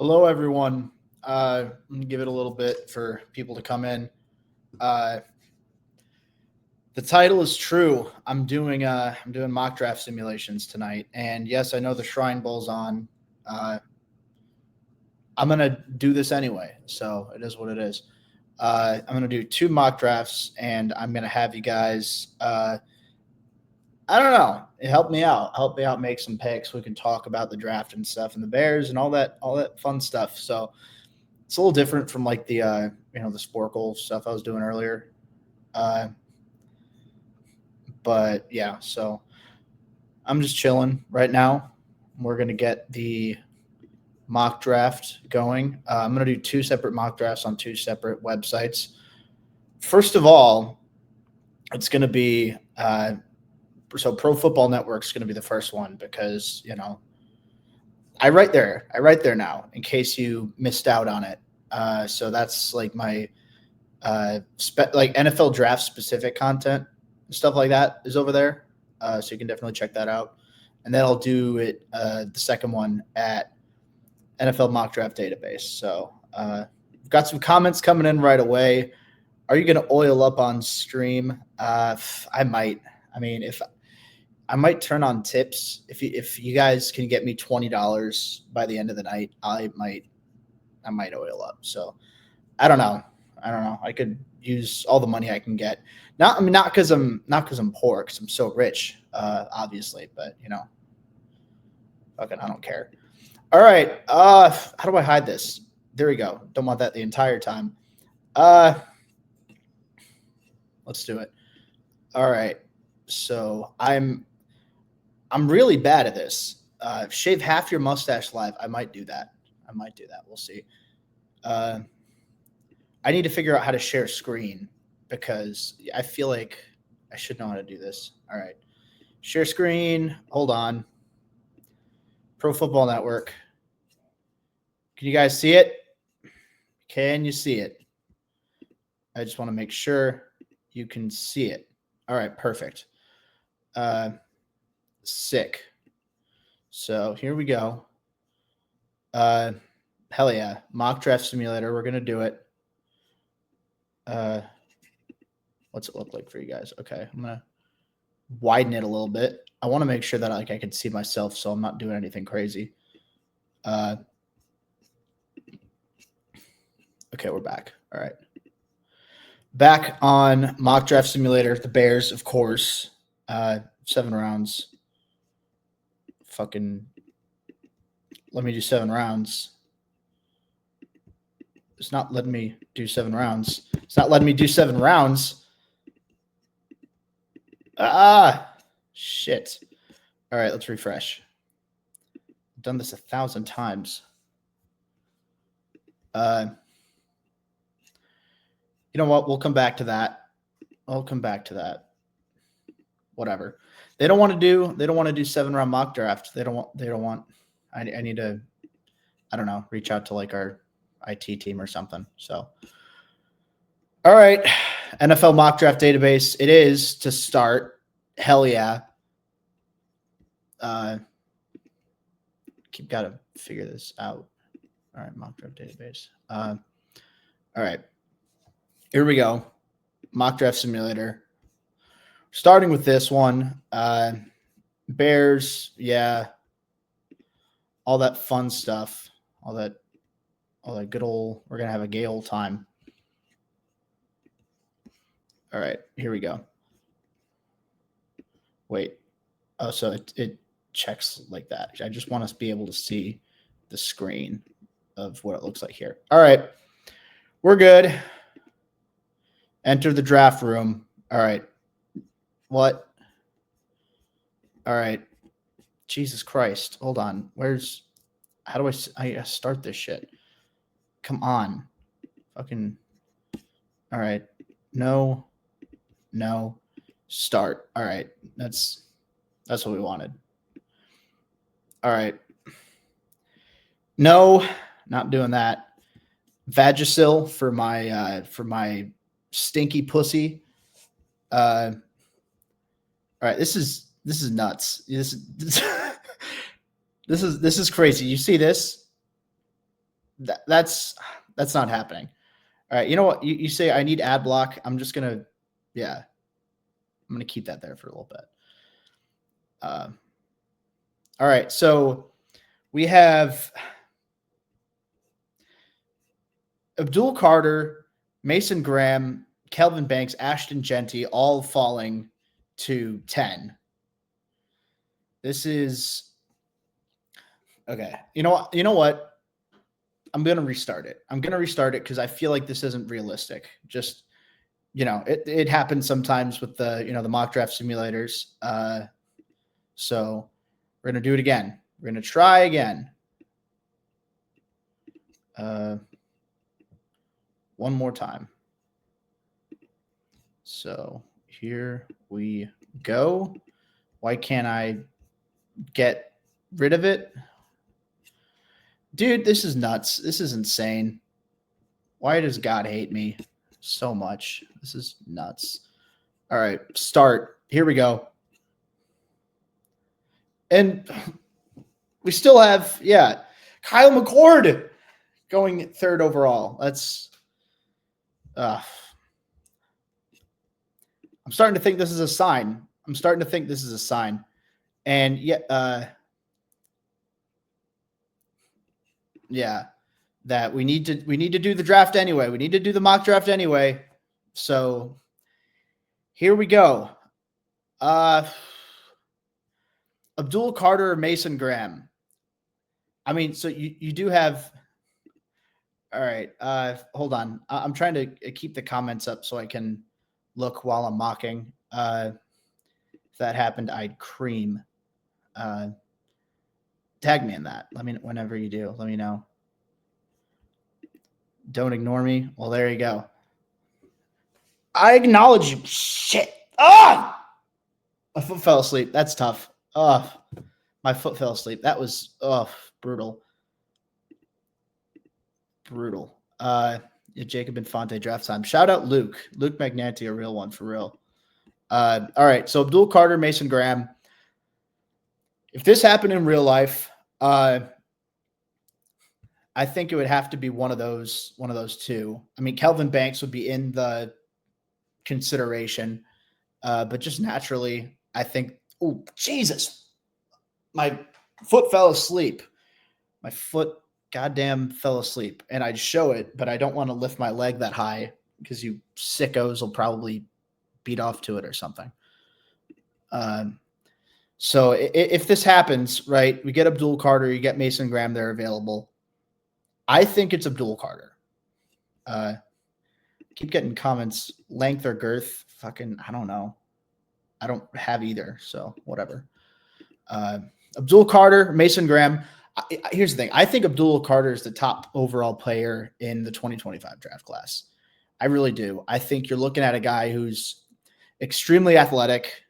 Hello, everyone. I'm gonna give it a little bit for people to come in. Uh, the title is true. I'm doing mock draft simulations tonight, and yes, I know the Shrine Bowl's on. Uh, I'm gonna do this anyway, so it is what it is. I'm gonna do two mock drafts, and I'm gonna have you guys. I don't know. Help me out. Help me out. Make some picks. We can talk about the draft and stuff, and the Bears and all that fun stuff. So it's a little different from like the Sporkle stuff I was doing earlier. Uh, but yeah, so I'm just chilling right now. We're gonna get the mock draft going. I'm gonna do two separate mock drafts on two separate websites. First of all, it's gonna be so Pro Football Network is gonna be the first one because I write there. I write there now in case you missed out on it. So that's like my like NFL draft specific content and stuff like that is over there. So you can definitely check that out. And then I'll do it the second one at NFL Mock Draft Database. So we've got some comments coming in right away. Are you going to oil up on stream? I might. I mean, if I might turn on tips if you guys can get me $20 by the end of the night, I might oil up. So I don't know. I could use all the money I can get. Not because I'm poor, because I'm so rich, obviously. But fucking, I don't care. All right. How do I hide this? There we go. Don't want that the entire time. Let's do it. All right. So I'm really bad at this. Shave half your mustache live. I might do that. We'll see. I need to figure out how to share screen because I feel like I should know how to do this. All right. Share screen. Hold on. Pro Football Network. Can you guys see it? Can you see it? I just want to make sure you can see it. All right. Perfect. Sick. So here we go. Hell yeah. Mock draft simulator. We're going to do it. What's it look like for you guys? Okay, I'm gonna widen it a little bit. I want to make sure that I can see myself, so I'm not doing anything crazy. Okay, we're back. All right, back on mock draft simulator. The Bears, of course. 7 rounds. Fucking, let me do 7 rounds. It's not letting me do 7 rounds. It's not letting me do 7 rounds. Shit. All right, let's refresh. I've done this 1,000 times. You know what? We'll come back to that. Whatever. They don't want to do 7-round mock draft. They don't want. I need to, I don't know, reach out to like our IT team or something. So, all right. NFL mock draft database. It is to start. Hell yeah. Got to figure this out. All right. Mock draft database. All right. Here we go. Mock draft simulator. Starting with this one. Bears. Yeah. All that fun stuff. All that good old, we're going to have a gay old time. All right, here we go. Wait. Oh, so it checks like that. I just want us to be able to see the screen of what it looks like here. All right, we're good. Enter the draft room. All right. What? All right. Jesus Christ. Hold on. How do I start this shit? Come on. Fucking. All right. No. Start. All right. That's what we wanted. All right. No, not doing that. Vagisil for my stinky pussy. All right. This is nuts. This is crazy. You see this? That's not happening. All right. You know what? You say I need ad block. I'm just going to, yeah, I'm going to keep that there for a little bit. All right. So we have Abdul Carter, Mason Graham, Kelvin Banks, Ashton Genty, all falling to 10. This is okay. You know what? I'm going to restart it. I'm going to restart it because I feel like this isn't realistic. Just, it happens sometimes with the, the mock draft simulators. So we're going to do it again. We're going to try again. One more time. So here we go. Why can't I get rid of it? Dude, this is nuts. This is insane. Why does God hate me so much? This is nuts. All right, start. Here we go. And we still have, Kyle McCord going 3rd overall. That's I'm starting to think this is a sign. And that we need to do the draft anyway. We need to do the mock draft anyway. So here we go. Abdul Carter or Mason Graham. I mean, so you do have. All right. Hold on. I'm trying to keep the comments up so I can look while I'm mocking. If that happened, I'd cream. Tag me in that. Let me, whenever you do, let me know. Don't ignore me. Well, there you go. I acknowledge you. Shit. Ah! My foot fell asleep. That's tough. My foot fell asleep. That was brutal. Brutal. Jacob Infante draft time. Shout out Luke Magnanti, a real one for real. All right. So Abdul Carter, Mason Graham. If this happened in real life, I think it would have to be one of those two. I mean, Kelvin Banks would be in the consideration, but just naturally, I think. Oh, Jesus! My foot fell asleep. My foot goddamn fell asleep, and I'd show it, but I don't want to lift my leg that high because you sickos will probably beat off to it or something. So if this happens, right, we get Abdul Carter, you get Mason Graham, they're available. I think it's Abdul Carter. Keep getting comments, length or girth. Fucking, I don't know. I don't have either, so whatever. Abdul Carter, Mason Graham. Here's the thing. I think Abdul Carter is the top overall player in the 2025 draft class. I really do. I think you're looking at a guy who's extremely athletic.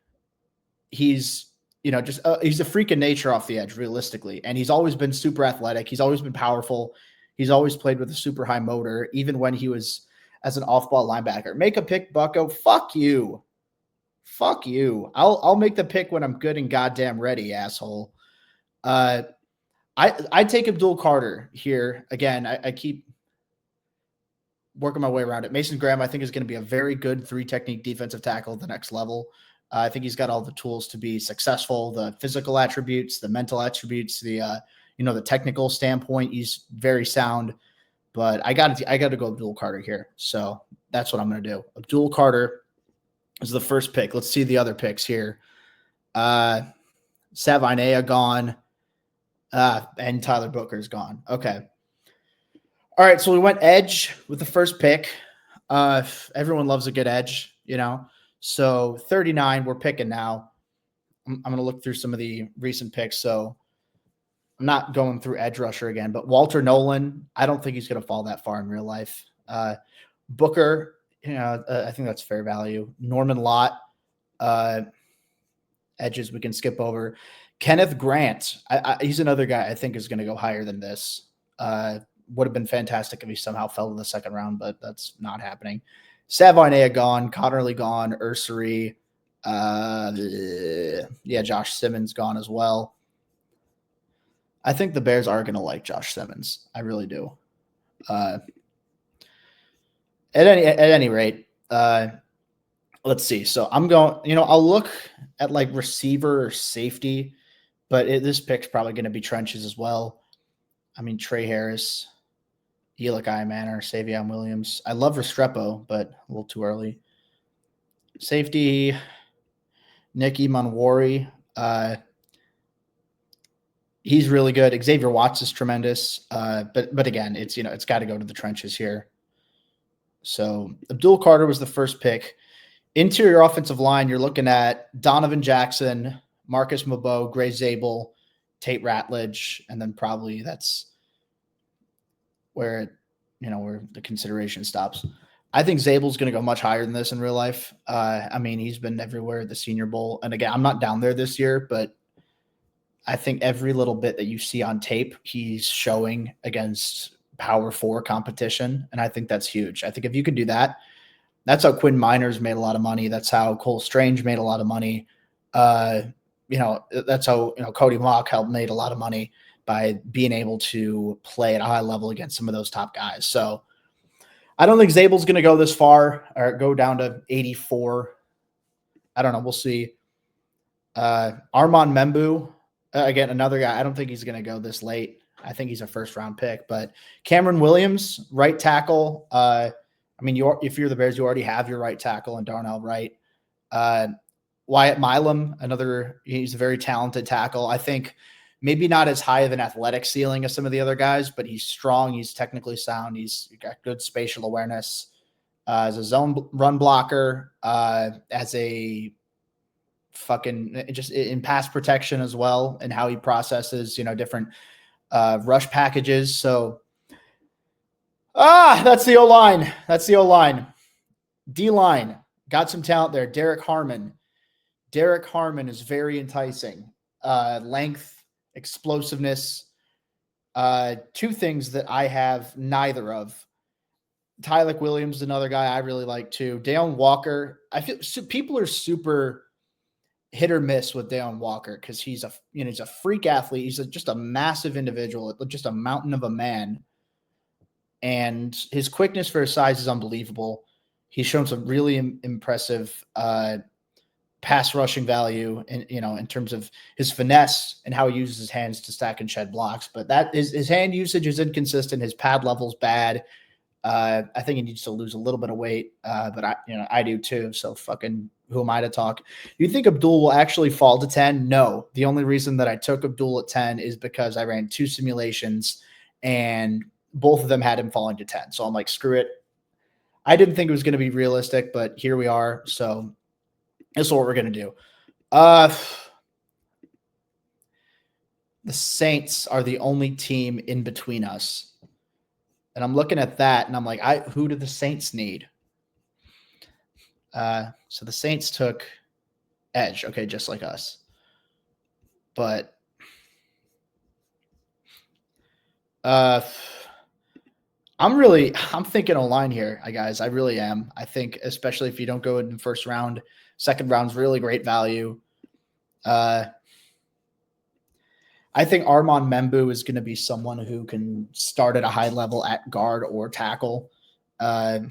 He's, he's a freak of nature off the edge, realistically. And he's always been super athletic. He's always been powerful. He's always played with a super high motor, even when he was as an off-ball linebacker. Make a pick, bucko. Fuck you. Fuck you. I'll make the pick when I'm good and goddamn ready, asshole. I take Abdul Carter here. Again, I keep working my way around it. Mason Graham, I think, is going to be a very good 3-technique defensive tackle at the next level. I think he's got all the tools to be successful, the physical attributes, the mental attributes, the technical standpoint. He's very sound, but I got to go Abdul Carter here. So that's what I'm going to do. Abdul Carter is the first pick. Let's see the other picks here. Savinea gone. And Tyler Booker's gone. Okay. All right. So we went edge with the first pick. Everyone loves a good edge, So 39, we're picking now. I'm going to look through some of the recent picks. So I'm not going through edge rusher again, but Walter Nolan, I don't think he's going to fall that far in real life. Booker, I think that's fair value. Norman Lott, edges we can skip over. Kenneth Grant, he's another guy I think is going to go higher than this. Would have been fantastic if he somehow fell in the second round, but that's not happening. Savinea gone, Connerly gone, Ursery. Josh Simmons gone as well. I think the Bears are going to like Josh Simmons. I really do. At any rate, let's see. So I'm going. I'll look at like receiver or safety, but this pick's probably going to be trenches as well. I mean, Trey Harris, Elikai Manor, Savion Williams. I love Restrepo, but a little too early. Safety, Nicky Monwari. He's really good. Xavier Watts is tremendous. But again, it's got to go to the trenches here. So Abdul Carter was the first pick. Interior offensive line, you're looking at Donovan Jackson, Marcus Mabeau, Gray Zabel, Tate Ratledge, and then probably that's where the consideration stops. I think Zabel's going to go much higher than this in real life. I mean, he's been everywhere at the Senior Bowl. And again, I'm not down there this year, but I think every little bit that you see on tape, he's showing against Power 4 competition. And I think that's huge. I think if you can do that, that's how Quinn Miners made a lot of money. That's how Cole Strange made a lot of money. That's how Cody Mock made a lot of money by being able to play at a high level against some of those top guys. So I don't think Zabel's going to go this far or go down to 84. I don't know. We'll see. Armand Membu, again, another guy. I don't think he's going to go this late. I think he's a first-round pick. But Cameron Williams, right tackle. I mean, if you're the Bears, you already have your right tackle and Darnell Wright. Wyatt Milam, he's a very talented tackle. I think maybe not as high of an athletic ceiling as some of the other guys, but he's strong. He's technically sound. He's got good spatial awareness as a zone run blocker, as a just in pass protection as well, and how he processes, different rush packages. So that's the O-line. That's the O-line. D-line, got some talent there. Derek Harmon. Derek Harmon is very enticing. Length, explosiveness. Two things that I have neither of. Tyler Williams, another guy I really like too. Deion Walker. I feel people are super hit or miss with Deion Walker because he's a freak athlete. He's just a massive individual, just a mountain of a man. And his quickness for his size is unbelievable. He's shown some really impressive pass rushing value in terms of his finesse and how he uses his hands to stack and shed blocks. But his hand usage is inconsistent. His pad level's bad. I think he needs to lose a little bit of weight, but I do too. So fucking who am I to talk? You think Abdul will actually fall to 10? No. The only reason that I took Abdul at 10 is because I ran 2 simulations and both of them had him falling to 10. So I'm like, screw it. I didn't think it was going to be realistic, but here we are. So this is what we're going to do. The Saints are the only team in between us. And I'm looking at that, and I'm like, who do the Saints need? So the Saints took edge, okay, just like us. But I'm thinking O-line here, guys. I really am. I think, especially if you don't go in the first round, second round's really great value. I think Armand Membu is going to be someone who can start at a high level at guard or tackle. I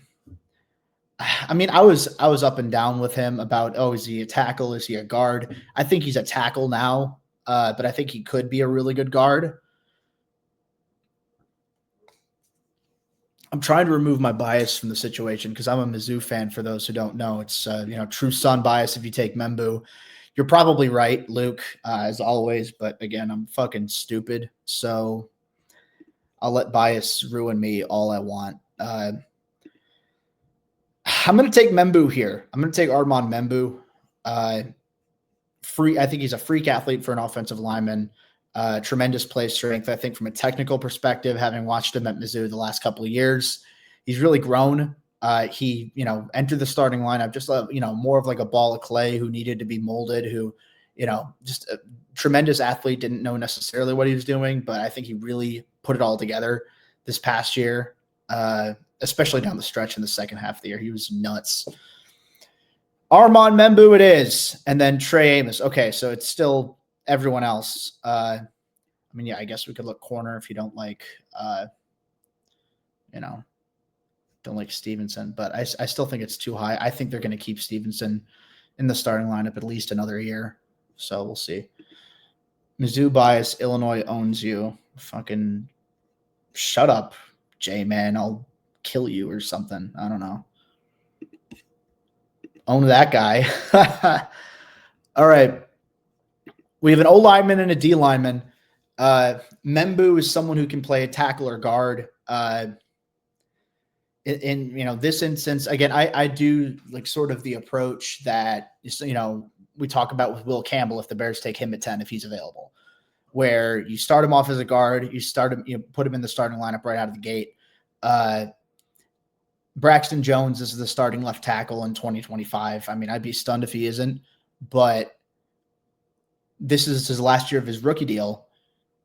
mean, I was up and down with him about, is he a tackle? Is he a guard? I think he's a tackle now, but I think he could be a really good guard. I'm trying to remove my bias from the situation because I'm a Mizzou fan. For those who don't know, it's true son bias if you take Membu. You're probably right, Luke, as always. But again, I'm fucking stupid, so I'll let bias ruin me all I want. I'm going to take Membu here. I'm going to take Armand Membu. I think he's a freak athlete for an offensive lineman. Tremendous play strength. I think from a technical perspective, having watched him at Mizzou the last couple of years, he's really grown. He entered the starting lineup just more of like a ball of clay who needed to be molded, who just a tremendous athlete, didn't know necessarily what he was doing, but I think he really put it all together this past year, especially down the stretch in the second half of the year. He was nuts. Armand Membu it is, and then Trey Amos. Okay, so it's still everyone else. I guess we could look corner if you don't like don't like Stevenson, but I still think it's too high. I think they're going to keep Stevenson in the starting lineup at least another year. So we'll see. Mizzou bias, Illinois owns you. Fucking shut up, J-Man. I'll kill you or something. I don't know. Own that guy. All right. We have an O lineman and a D lineman. Membu is someone who can play a tackle or guard. In this instance, again, I do like sort of the approach that we talk about with Will Campbell if the Bears take him at 10 if he's available, where you start him off as a guard, you put him in the starting lineup right out of the gate. Braxton Jones is the starting left tackle in 2025. I mean, I'd be stunned if he isn't, but this is his last year of his rookie deal.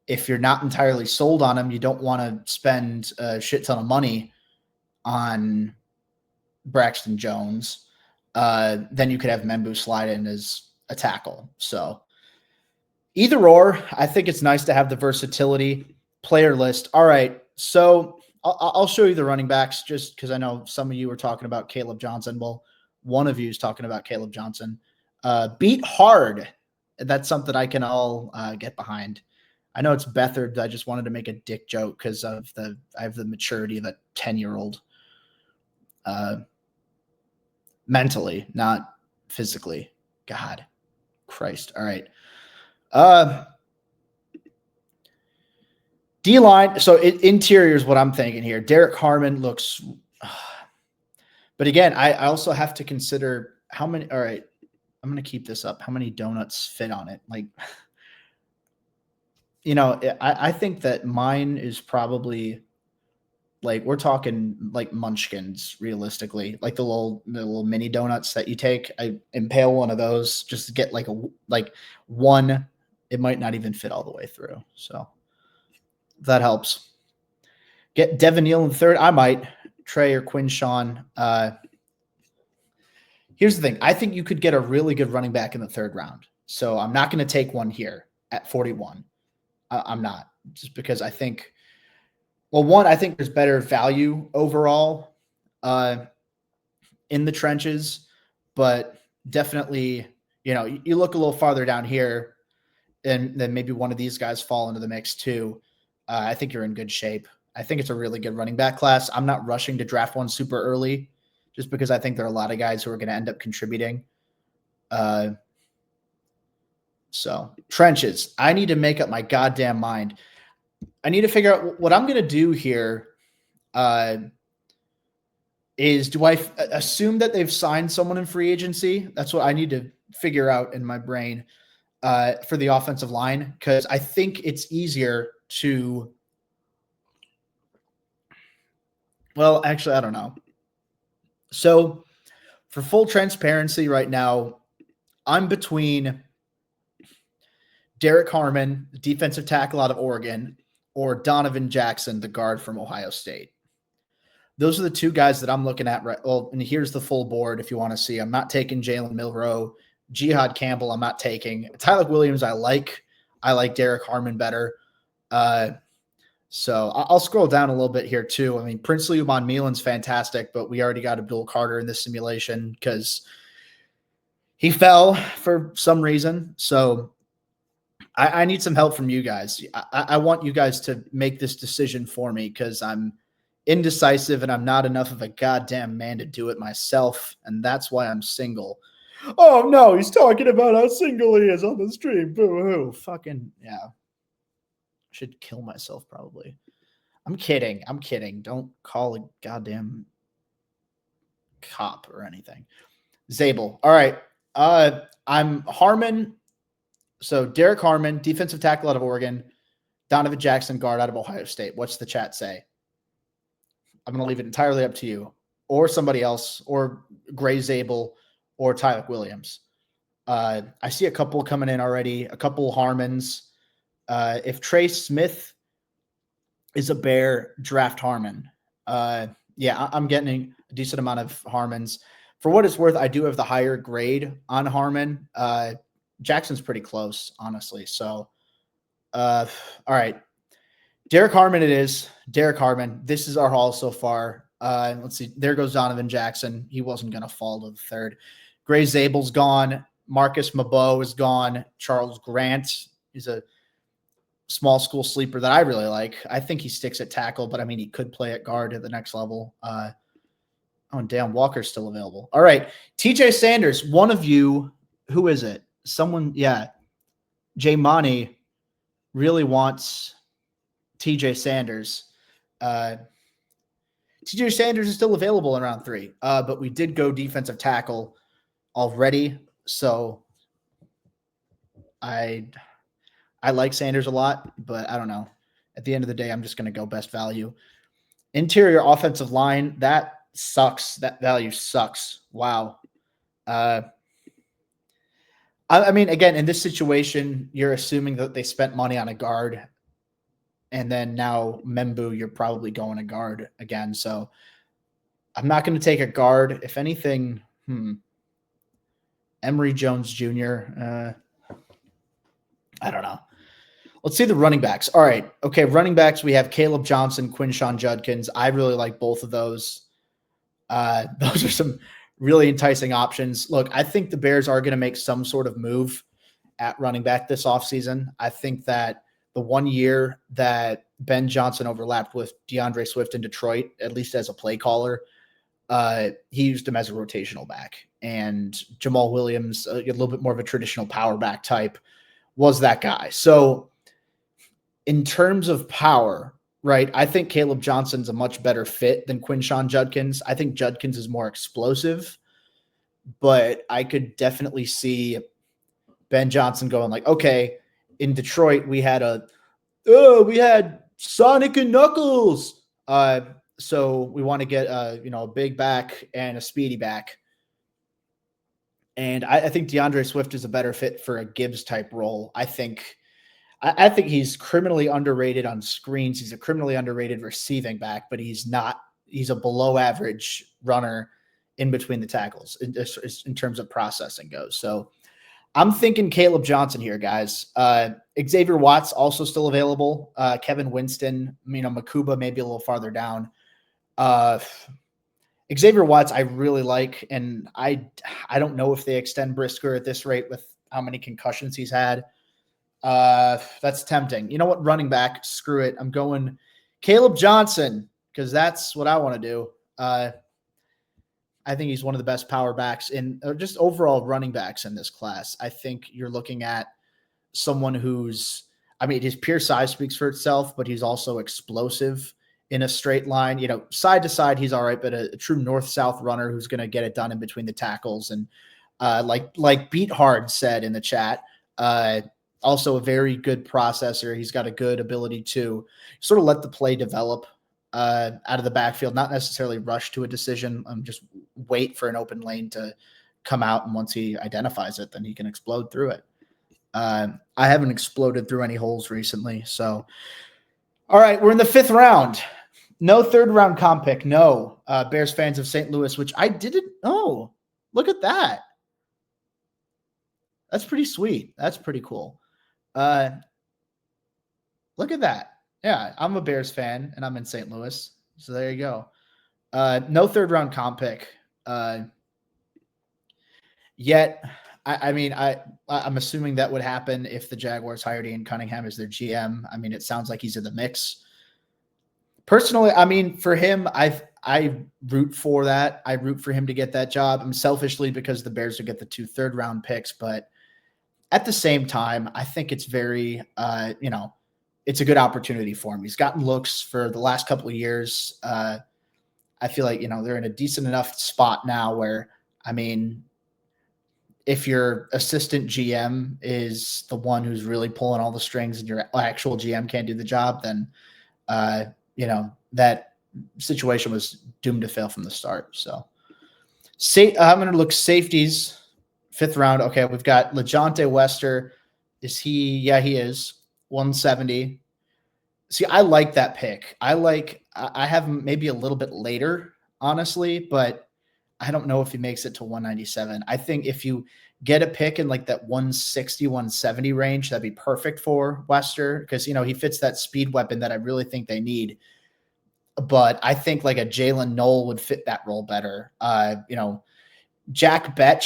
If you're not entirely sold on him, you don't want to spend a shit ton of money on Braxton Jones, then you could have Membu slide in as a tackle. So either or, I think it's nice to have the versatility. Player list. All right, so I'll show you the running backs just because I know some of you were talking about Caleb Johnson. Well, one of you is talking about Caleb Johnson. Beat hard. That's something I can all get behind. I know it's Bethard. I just wanted to make a dick joke because I have the maturity of a 10-year-old. Mentally, not physically. God, Christ. All right. D-line. So interior is what I'm thinking here. Derek Harmon looks, but again, I also have to consider how many. All right, I'm going to keep this up. How many donuts fit on it? Like, I think that mine is probably like we're talking like munchkins realistically, like the little mini donuts that you take. I impale one of those just to get like one. It might not even fit all the way through. So if that helps. Get Devin Neal in third. I might. Trey or Quinshawn. Here's the thing. I think you could get a really good running back in the third round. So I'm not going to take one here at 41. I'm not, just because I think, well, one, I think there's better value overall in the trenches, but definitely, you look a little farther down here and then maybe one of these guys fall into the mix too. I think you're in good shape. I think it's a really good running back class. I'm not rushing to draft one super early just because I think there are a lot of guys who are going to end up contributing. So trenches, I need to make up my goddamn mind. I need to figure out what I'm going to do here. Is do I assume that they've signed someone in free agency? That's what I need to figure out in my brain for the offensive line, because I think it's easier to. Well, actually, I don't know. So for full transparency right now, I'm between Derek Harmon, defensive tackle out of Oregon, or Donovan Jackson, the guard from Ohio State. Those are the two guys that I'm looking at. Right. Well, and here's the full board if you want to see. I'm not taking Jalen Milroe. Jihad Campbell, I'm not taking. Tyler Williams, I like. I like Derek Harmon better. So I'll scroll down a little bit here too. I mean, Princely Uman-Milan's fantastic, but we already got Abdul Carter in this simulation because he fell for some reason. So I need some help from you guys. I want you guys to make this decision for me because I'm indecisive and I'm not enough of a goddamn man to do it myself. And that's why I'm single. Oh, no, he's talking about how single he is on the stream. Boo-hoo. Fucking, yeah. Should kill myself probably. I'm kidding. Don't call a goddamn cop or anything. Zabel. All right. I'm Harmon. So Derek Harmon, defensive tackle out of Oregon. Donovan Jackson, guard out of Ohio State. What's the chat say? I'm going to leave it entirely up to you or somebody else or Gray Zabel or Tyler Williams. I see a couple coming in already, a couple Harmons. If Trey Smith is a Bear, draft Harmon. Yeah, I'm getting a decent amount of Harmons. For what it's worth, I do have the higher grade on Harmon. Jackson's pretty close, honestly. So, all right. Derek Harmon it is. Derek Harmon. This is our haul so far. Let's see. There goes Donovan Jackson. He wasn't going to fall to the third. Gray Zabel's gone. Marcus Mabeau is gone. Charles Grant is a small school sleeper that I really like. I think he sticks at tackle, but I mean, he could play at guard at the next level. Oh, damn. Walker's still available. All right. TJ Sanders. One of you. Who is it? Someone. Yeah. Jay Money really wants TJ Sanders. TJ Sanders is still available in round 3, but we did go defensive tackle already. So I like Sanders a lot, but I don't know. At the end of the day, I'm just going to go best value. Interior offensive line, that sucks. That value sucks. Wow. I mean, again, in this situation, you're assuming that they spent money on a guard. And then now Membu, you're probably going a guard again. So I'm not going to take a guard. If anything, Emory Jones Jr., I don't know. Let's see the running backs. All right. Okay, running backs, we have Caleb Johnson, Quinshon Judkins. I really like both of those. Those are some really enticing options. Look, I think the Bears are going to make some sort of move at running back this offseason. I think that the 1 year that Ben Johnson overlapped with DeAndre Swift in Detroit, at least as a play caller, he used him as a rotational back. And Jamal Williams, a little bit more of a traditional power back type, was that guy. So in terms of power, right, I think Caleb Johnson's a much better fit than Quinshon Judkins. I think Judkins is more explosive, but I could definitely see Ben Johnson going like, okay, in Detroit, we had Sonic and Knuckles. So we want to get a big back and a speedy back. And I think DeAndre Swift is a better fit for a Gibbs type role. I think he's criminally underrated on screens. He's a criminally underrated receiving back, but he's not. He's a below average runner in between the tackles in terms of processing goes. So I'm thinking Caleb Johnson here, guys. Xavier Watts also still available. Kevin Winston, Makuba maybe a little farther down. Xavier Watts I really like, and I don't know if they extend Brisker at this rate with how many concussions he's had. That's tempting. You know what? Running back, screw it. I'm going Caleb Johnson because that's what I want to do. I think he's one of the best power backs in just overall running backs in this class. I think you're looking at someone who's, his pure size speaks for itself, but he's also explosive in a straight line. Side to side, he's all right, but a true north-south runner who's going to get it done in between the tackles. And like Beat Hard said in the chat, also a very good processor. He's got a good ability to sort of let the play develop out of the backfield, not necessarily rush to a decision. Just wait for an open lane to come out. And once he identifies it, then he can explode through it. I haven't exploded through any holes recently. So, all right, we're in the 5th round. No 3rd round comp pick. No Bears fans of St. Louis, which I didn't. Oh, look at that. That's pretty sweet. That's pretty cool. Look at that. Yeah, I'm a Bears fan, and I'm in St. Louis. So there you go. No 3rd round comp pick. Yet, I'm assuming that would happen if the Jaguars hired Ian Cunningham as their GM. It sounds like he's in the mix. Personally, for him, I root for that. I root for him to get that job. Selfishly because the Bears would get the 2 3rd round picks, but at the same time, I think it's very, it's a good opportunity for him. He's gotten looks for the last couple of years. I feel like, they're in a decent enough spot now where, if your assistant GM is the one who's really pulling all the strings and your actual GM can't do the job, then, that situation was doomed to fail from the start. So I'm going to look safeties, 5th round. Okay, we've got LeJohntay Wester. Is he? Yeah, he is. 170. See, I like that pick. I have him maybe a little bit later, honestly, but I don't know if he makes it to 197. I think if you get a pick in like that 160, 170 range, that'd be perfect for Wester because, you know, he fits that speed weapon that I really think they need. But I think like a Jalen Knoll would fit that role better. You know, Jack Beck.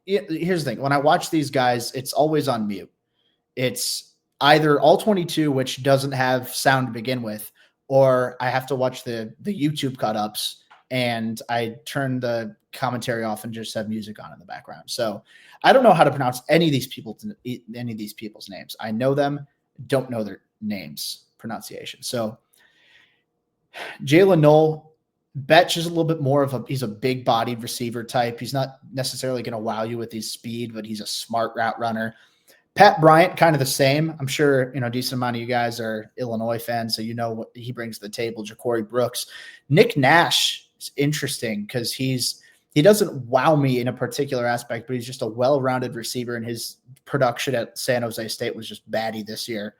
Here's the thing. When I watch these guys, it's always on mute. It's either all 22, which doesn't have sound to begin with, or I have to watch the YouTube cut ups and I turn the commentary off and just have music on in the background. So I don't know how to pronounce any of these people's names. I know them, don't know their names pronunciation. So Jalen Knoll, Betch is a little bit more of he's a big bodied receiver type. He's not necessarily going to wow you with his speed, but he's a smart route runner. Pat Bryant, kind of the same. I'm sure, you know, a decent amount of you guys are Illinois fans, so you know what he brings to the table. Ja'Cory Brooks. Nick Nash is interesting because he doesn't wow me in a particular aspect, but he's just a well-rounded receiver, and his production at San Jose State was just batty this year.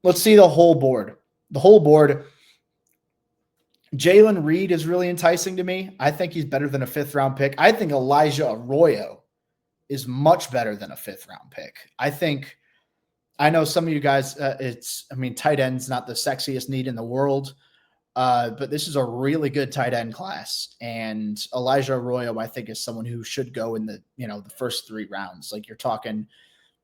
Let's see the whole board. The whole board. Jalen Reed is really enticing to me. I think he's better than a 5th-round pick. I think Elijah Arroyo is much better than a 5th-round pick. I know some of you guys, tight end's not the sexiest need in the world, but this is a really good tight end class. And Elijah Arroyo, I think, is someone who should go in the first 3 rounds. Like, you're talking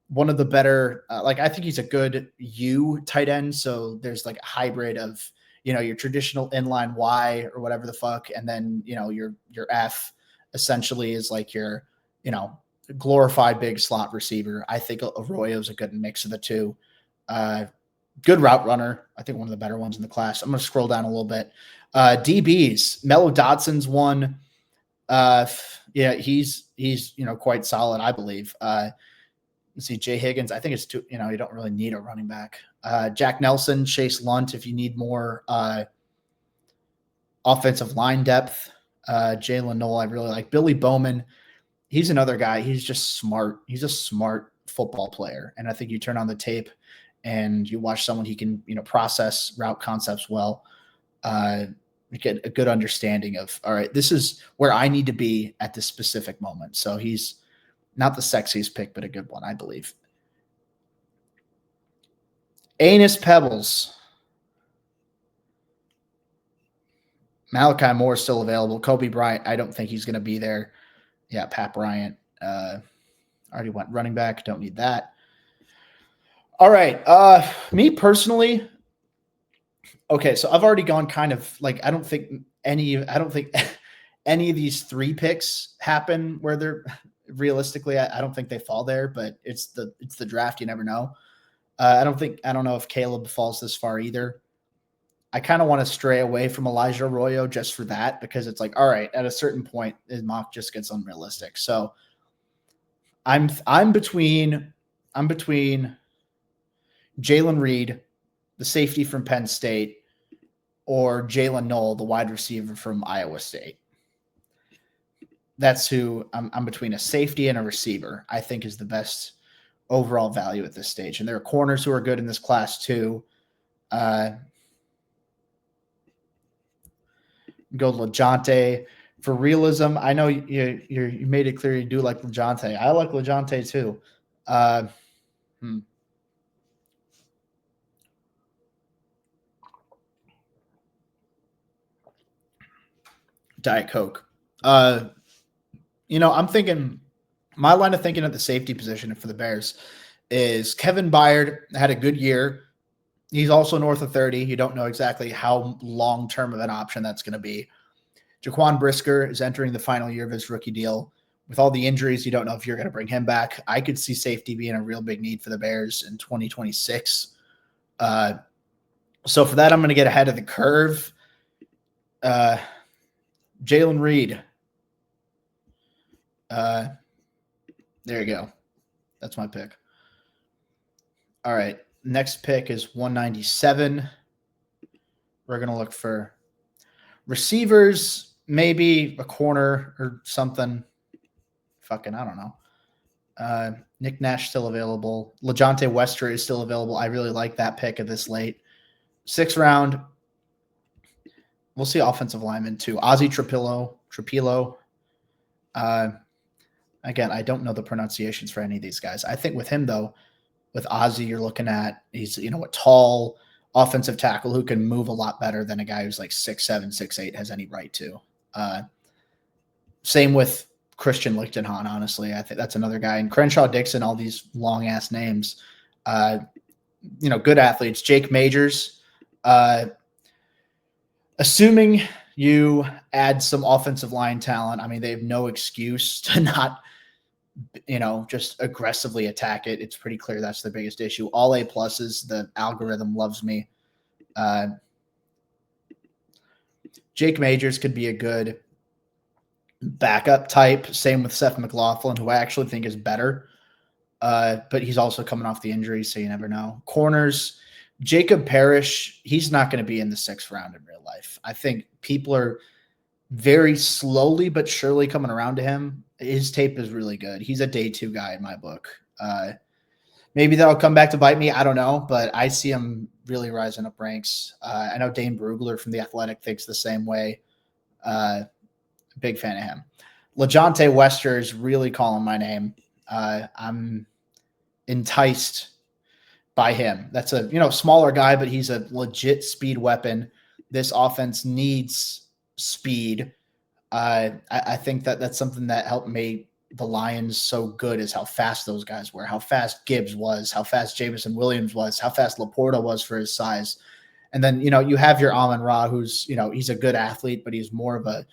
one of the better, I think he's a good U tight end. So there's like a hybrid of, your traditional inline Y or whatever the fuck. And then, your F essentially is like your, glorified big slot receiver. I think Arroyo is a good mix of the two. Good route runner. I think one of the better ones in the class. I'm going to scroll down a little bit. DBs. Mello Dotson's one. He's quite solid, I believe. Let's see, Jay Higgins. I think it's too, you don't really need a running back. Jack Nelson, Chase Lunt, if you need more offensive line depth. Jalen Knoll, I really like. Billy Bowman. He's another guy. He's just smart. He's a smart football player. And I think you turn on the tape and you watch someone, he can, process route concepts well, get a good understanding of, all right, this is where I need to be at this specific moment. So he's not the sexiest pick, but a good one, I believe. Anus Pebbles. Malachi Moore is still available. Kobe Bryant, I don't think he's going to be there. Yeah, Pat Bryant. Already went running back. Don't need that. All right. Me personally, okay, so I've already gone kind of like I don't think any of these 3 picks happen where they're realistically, I don't think they fall there, but it's the draft. You never know. I don't know if Caleb falls this far either. I kind of want to stray away from Elijah Arroyo just for that, because it's like, all right, at a certain point, his mock just gets unrealistic. So I'm between Jalen Reed, the safety from Penn State, or Jalen Knoll, the wide receiver from Iowa State. That's who I'm between. A safety and a receiver, I think, is the best overall value at this stage. And there are corners who are good in this class too. Go LeJohntay. For realism, I know you made it clear you do like LeJohntay. I like LeJohntay too. Diet Coke. I'm thinking my line of thinking at the safety position for the Bears is Kevin Byard had a good year. He's also north of 30. You don't know exactly how long-term of an option that's going to be. Jaquan Brisker is entering the final year of his rookie deal. With all the injuries, you don't know if you're going to bring him back. I could see safety being a real big need for the Bears in 2026. So for that, I'm going to get ahead of the curve. Jalen Reed. There you go. That's my pick. All right. Next pick is 197. We're going to look for receivers, maybe a corner or something. Fucking, I don't know. Nick Nash still available. LeJohntay Wester is still available. I really like that pick of this late. 6th round. we'll see offensive linemen too. Ozzy Trapilo. Again, I don't know the pronunciations for any of these guys. I think with him though, with Ozzy, you're looking at he's a tall offensive tackle who can move a lot better than a guy who's like 6'7", 6'8", has any right to. Same with Christian Lichtenhahn, honestly. I think that's another guy. And Crenshaw Dixon, all these long ass names. Good athletes. Jake Majors. Assuming you add some offensive line talent, I mean, they have no excuse to not, just aggressively attack it. It's pretty clear that's the biggest issue. All A pluses. The algorithm loves me. Jake Majors could be a good backup type. Same with Seth McLaughlin, who I actually think is better. But he's also coming off the injury, so you never know. Corners, Jacob Parrish, he's not going to be in the 6th round in real life. I think people are very slowly but surely coming around to him. His tape is really good. He's a day 2 guy in my book. Maybe that'll come back to bite me. I don't know, but I see him really rising up ranks. I know Dane Brugler from The Athletic thinks the same way. Big fan of him. LeJontay Wester is really calling my name. I'm enticed by him. That's a smaller guy, but he's a legit speed weapon. This offense needs speed. I think that's something that helped make the Lions so good is how fast those guys were, how fast Gibbs was, how fast Jameson Williams was, how fast Laporta was for his size. And then, you have your Amon-Ra, who's, he's a good athlete, but he's more of a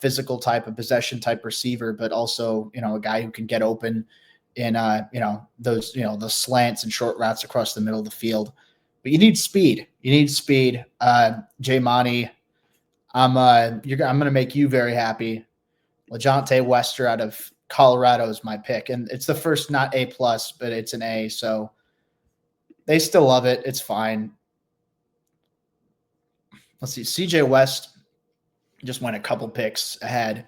physical type, a possession type receiver, but also, a guy who can get open in, those, the slants and short routes across the middle of the field. But you need speed. Jay Monty, I'm going to make you very happy. LeJontay Wester out of Colorado is my pick. And it's the first, not A+, but it's an A. So they still love it. It's fine. Let's see. CJ West just went a couple picks ahead.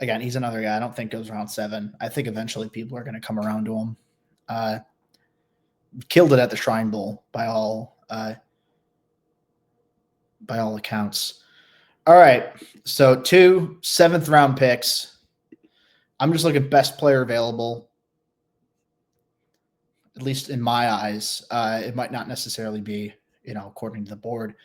Again, he's another guy I don't think goes around 7. I think eventually people are going to come around to him. Killed it at the Shrine Bowl by all accounts. All right, so 2 7th-round picks. I'm just looking best player available, at least in my eyes. It might not necessarily be, according to the board.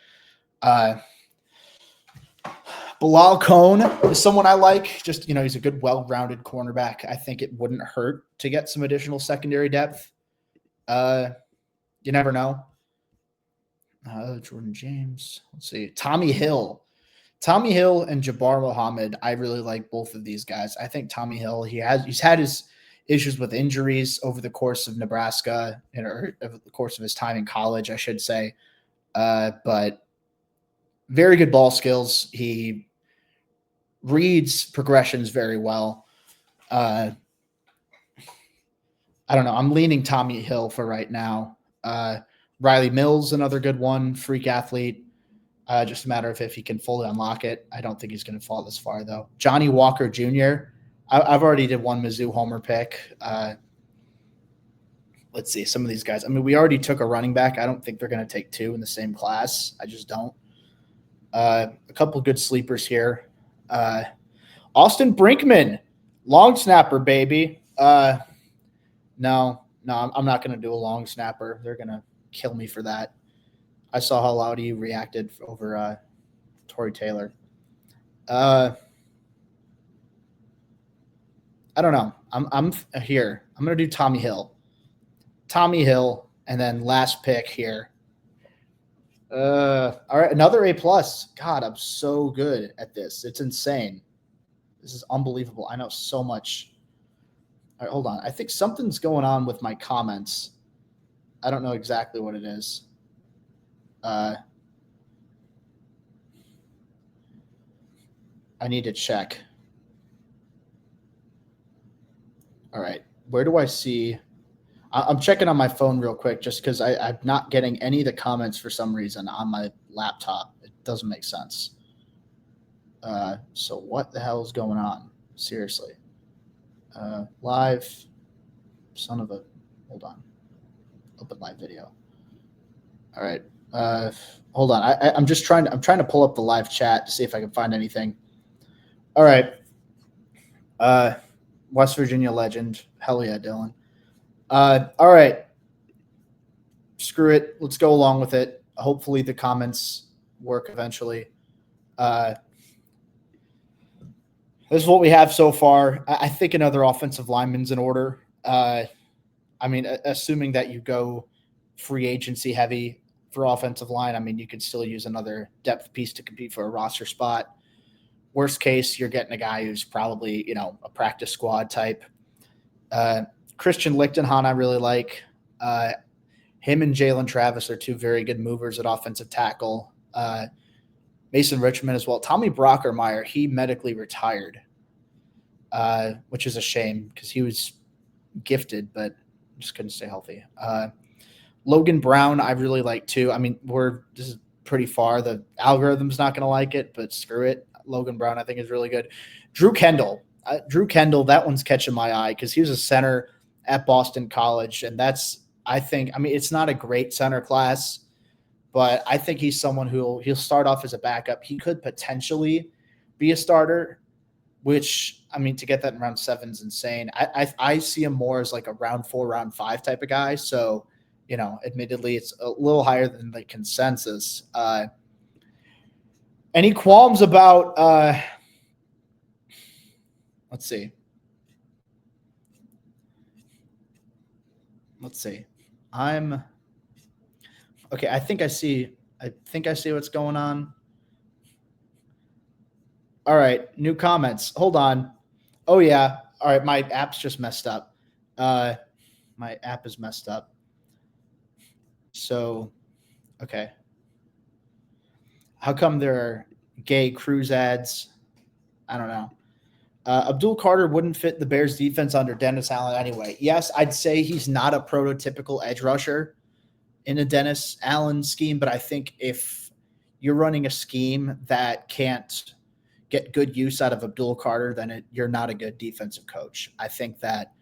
Bilal Cohn is someone I like. Just, he's a good, well-rounded cornerback. I think it wouldn't hurt to get some additional secondary depth. You never know. Jordan James. Let's see. Tommy Hill and Jabbar Muhammad. I really like both of these guys. I think Tommy Hill, he's had his issues with injuries over the course of Nebraska, or over the course of his time in college, I should say. But very good ball skills. He reads progressions very well. I don't know. I'm leaning Tommy Hill for right now. Riley Mills, another good one, freak athlete. Just a matter of if he can fully unlock it. I don't think he's going to fall this far, though. Johnny Walker Jr., I've already did one Mizzou homer pick. Let's see, some of these guys. I mean, we already took a running back. I don't think they're going to take 2 in the same class. I just don't. A couple good sleepers here. Austin Brinkman, long snapper, baby. No, I'm not going to do a long snapper. They're going to kill me for that. I saw how loud he reacted over Torrey Taylor. I don't know. I'm here. I'm going to do Tommy Hill. And then last pick here. All right, another A+. God, I'm so good at this. It's insane. This is unbelievable. I know so much. All right, hold on. I think something's going on with my comments. I don't know exactly what it is. I need to check. All right. Where do I see? I'm checking on my phone real quick just because I'm not getting any of the comments for some reason on my laptop. It doesn't make sense. So what the hell is going on? Seriously. Live. Son of a. Hold on. Open live video. All right. Hold on. I'm trying to pull up the live chat to see if I can find anything. All right. West Virginia legend. Hell yeah, Dylan. All right. Screw it. Let's go along with it. Hopefully the comments work eventually. This is what we have so far. I think another offensive lineman's in order. Assuming that you go free agency heavy for offensive line, I mean, you could still use another depth piece to compete for a roster spot. Worst case, you're getting a guy who's probably, a practice squad type. Christian Lichtenhahn, I really like. Him and Jalen Travis are two very good movers at offensive tackle. Mason Richmond as well. Tommy Brockermeyer, he medically retired, which is a shame because he was gifted, but just couldn't stay healthy. Logan Brown, I really like too. I mean, this is pretty far. The algorithm's not going to like it, but screw it. Logan Brown, I think, is really good. Drew Kendall, that one's catching my eye because he was a center at Boston College, and it's not a great center class, but I think he's someone he'll start off as a backup. He could potentially be a starter, which, I mean, to get that in round 7 is insane. I see him more as like a round 4, round 5 type of guy. So, admittedly, it's a little higher than the consensus. Any qualms about let's see. Okay, I think I see what's going on. All right, new comments. Hold on. Oh yeah. All right, my app's just messed up. My app is messed up. So, okay. How come there are gay cruise ads? I don't know. Abdul Carter wouldn't fit the Bears defense under Dennis Allen anyway. Yes, I'd say he's not a prototypical edge rusher in a Dennis Allen scheme, but I think if you're running a scheme that can't get good use out of Abdul Carter, then you're not a good defensive coach. I think that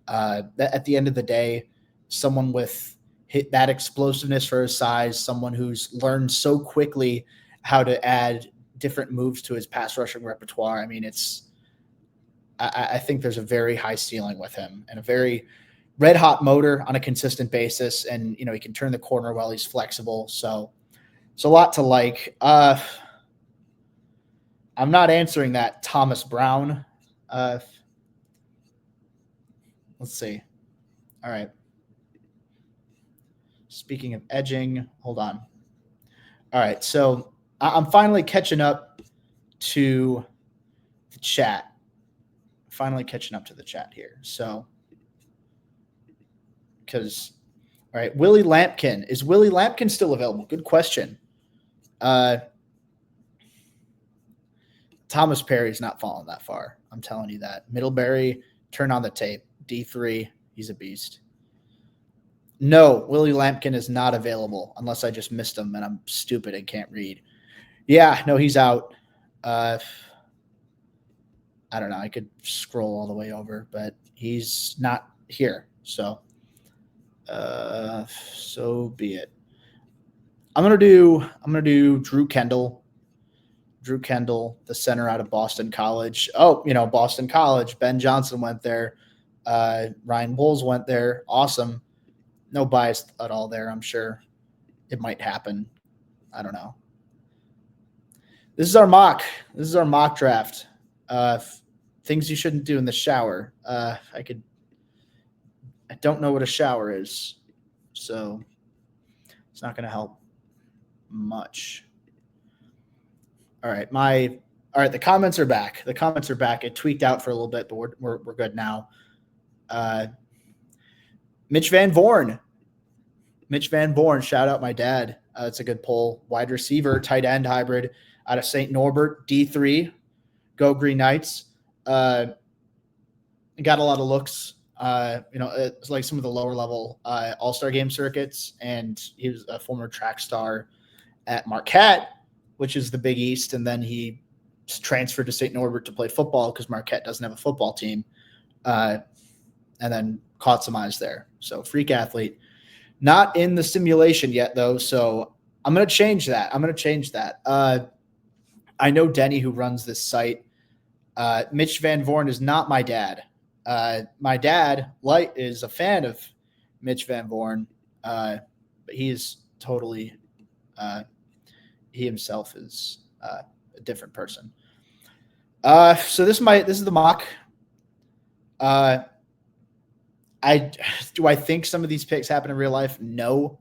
at the end of the day, someone with that explosiveness for his size, someone who's learned so quickly how to add different moves to his pass rushing repertoire. I mean, I think there's a very high ceiling with him and a very red hot motor on a consistent basis. And, he can turn the corner while he's flexible. So it's a lot to like. I'm not answering that, Thomas Brown. Let's see. All right. Speaking of edging, hold on. All right. So I'm finally catching up to the chat. Here. So, because, all right, Willie Lampkin. Is Willie Lampkin still available? Good question. Thomas Perry's not falling that far. I'm telling you that. Middlebury, turn on the tape. D3, he's a beast. No, Willie Lampkin is not available unless I just missed him and I'm stupid and can't read. Yeah, no, he's out. I don't know. I could scroll all the way over, but he's not here. So, so be it. I'm gonna do Drew Kendall. Drew Kendall, the center out of Boston College. Oh, Boston College. Ben Johnson went there. Ryan Bowles went there. Awesome. No bias at all there. I'm sure it might happen. I don't know. This is our mock draft. Things you shouldn't do in the shower. I don't know what a shower is, so it's not going to help much. All right, the comments are back. It tweaked out for a little bit, but we're good now. Mitch Van Vorn, shout out my dad. It's a good poll. Wide receiver, tight end hybrid out of St. Norbert, D3. Go Green Knights. Got a lot of looks. It's like some of the lower level all-star game circuits, and he was a former track star at Marquette, which is the Big East, and then he transferred to St. Norbert to play football because Marquette doesn't have a football team, and then caught some eyes there. So freak athlete. Not in the simulation yet, though, so I'm going to change that. I know Denny, who runs this site. Mitch Van Vorn is not my dad. My dad, Light, is a fan of Mitch Van Vorn, but he is totally, he himself is a different person. So this is the mock. I think some of these picks happen in real life? No.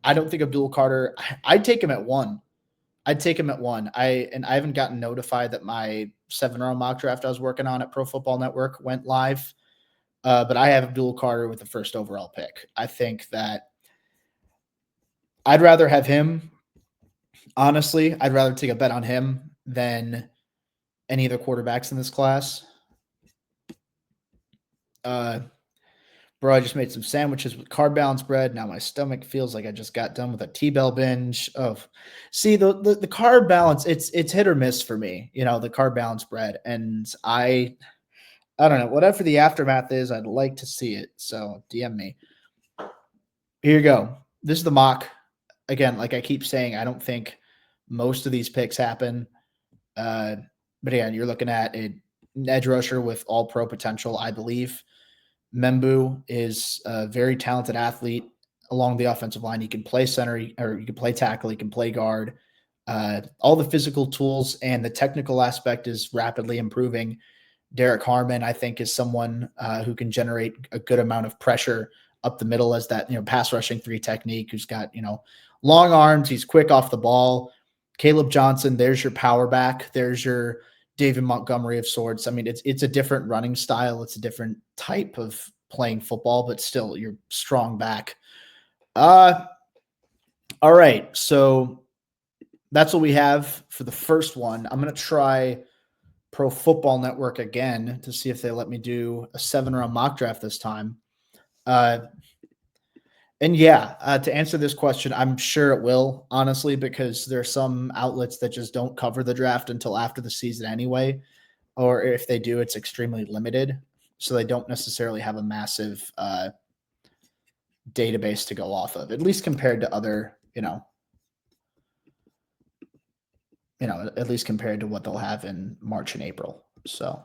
I don't think Abdul Carter. I'd take him at 1. I haven't gotten notified that my 7-round mock draft I was working on at Pro Football Network went live. But I have Abdul Carter with the first overall pick. I think that I'd rather have him. Honestly, I'd rather take a bet on him than any of the quarterbacks in this class. Bro, I just made some sandwiches with carb balance bread. Now my stomach feels like I just got done with a T-bell binge. Oh, see the carb balance, it's hit or miss for me, the carb balance bread. And I don't know, whatever the aftermath is, I'd like to see it. So DM me. Here you go. This is the mock. Again, like I keep saying, I don't think most of these picks happen. But again, you're looking at an edge rusher with all pro potential, I believe. Membu is a very talented athlete along the offensive line. He can play center, or you can play tackle, he can play guard. All the physical tools and the technical aspect is rapidly improving. Derek Harmon, I think, is someone who can generate a good amount of pressure up the middle as that, pass rushing 3 technique, who's got, long arms. He's quick off the ball. Caleb Johnson, there's your power back. There's your David Montgomery of sorts. I mean, it's a different running style. It's a different type of playing football, but still you're strong back. All right. So that's what we have for the first one. I'm going to try Pro Football Network again to see if they let me do a 7-round mock draft this time. And yeah, to answer this question, I'm sure it will, honestly, because there are some outlets that just don't cover the draft until after the season anyway, or if they do, it's extremely limited. So they don't necessarily have a massive database to go off of, at least compared to other, at least compared to what they'll have in March and April. So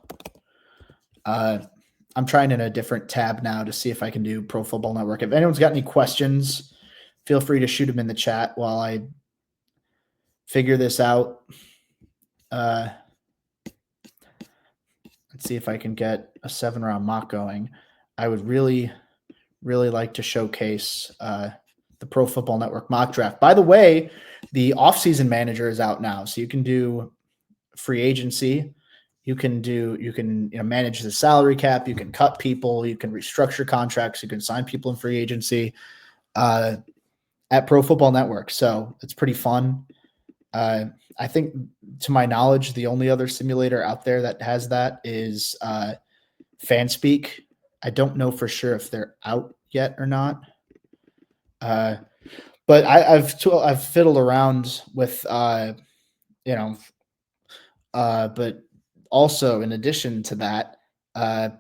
I'm trying in a different tab now to see if I can do Pro Football Network. If anyone's got any questions, feel free to shoot them in the chat while I figure this out. Let's see if I can get a 7-round mock going. I would really, really like to showcase the Pro Football Network mock draft. By the way, the offseason manager is out now, so you can do free agency. You can manage the salary cap. You can cut people. You can restructure contracts. You can sign people in free agency at Pro Football Network. So it's pretty fun. I think, to my knowledge, the only other simulator out there that has that is Fanspeak. I don't know for sure if they're out yet or not. But I've fiddled around with but also, in addition to that,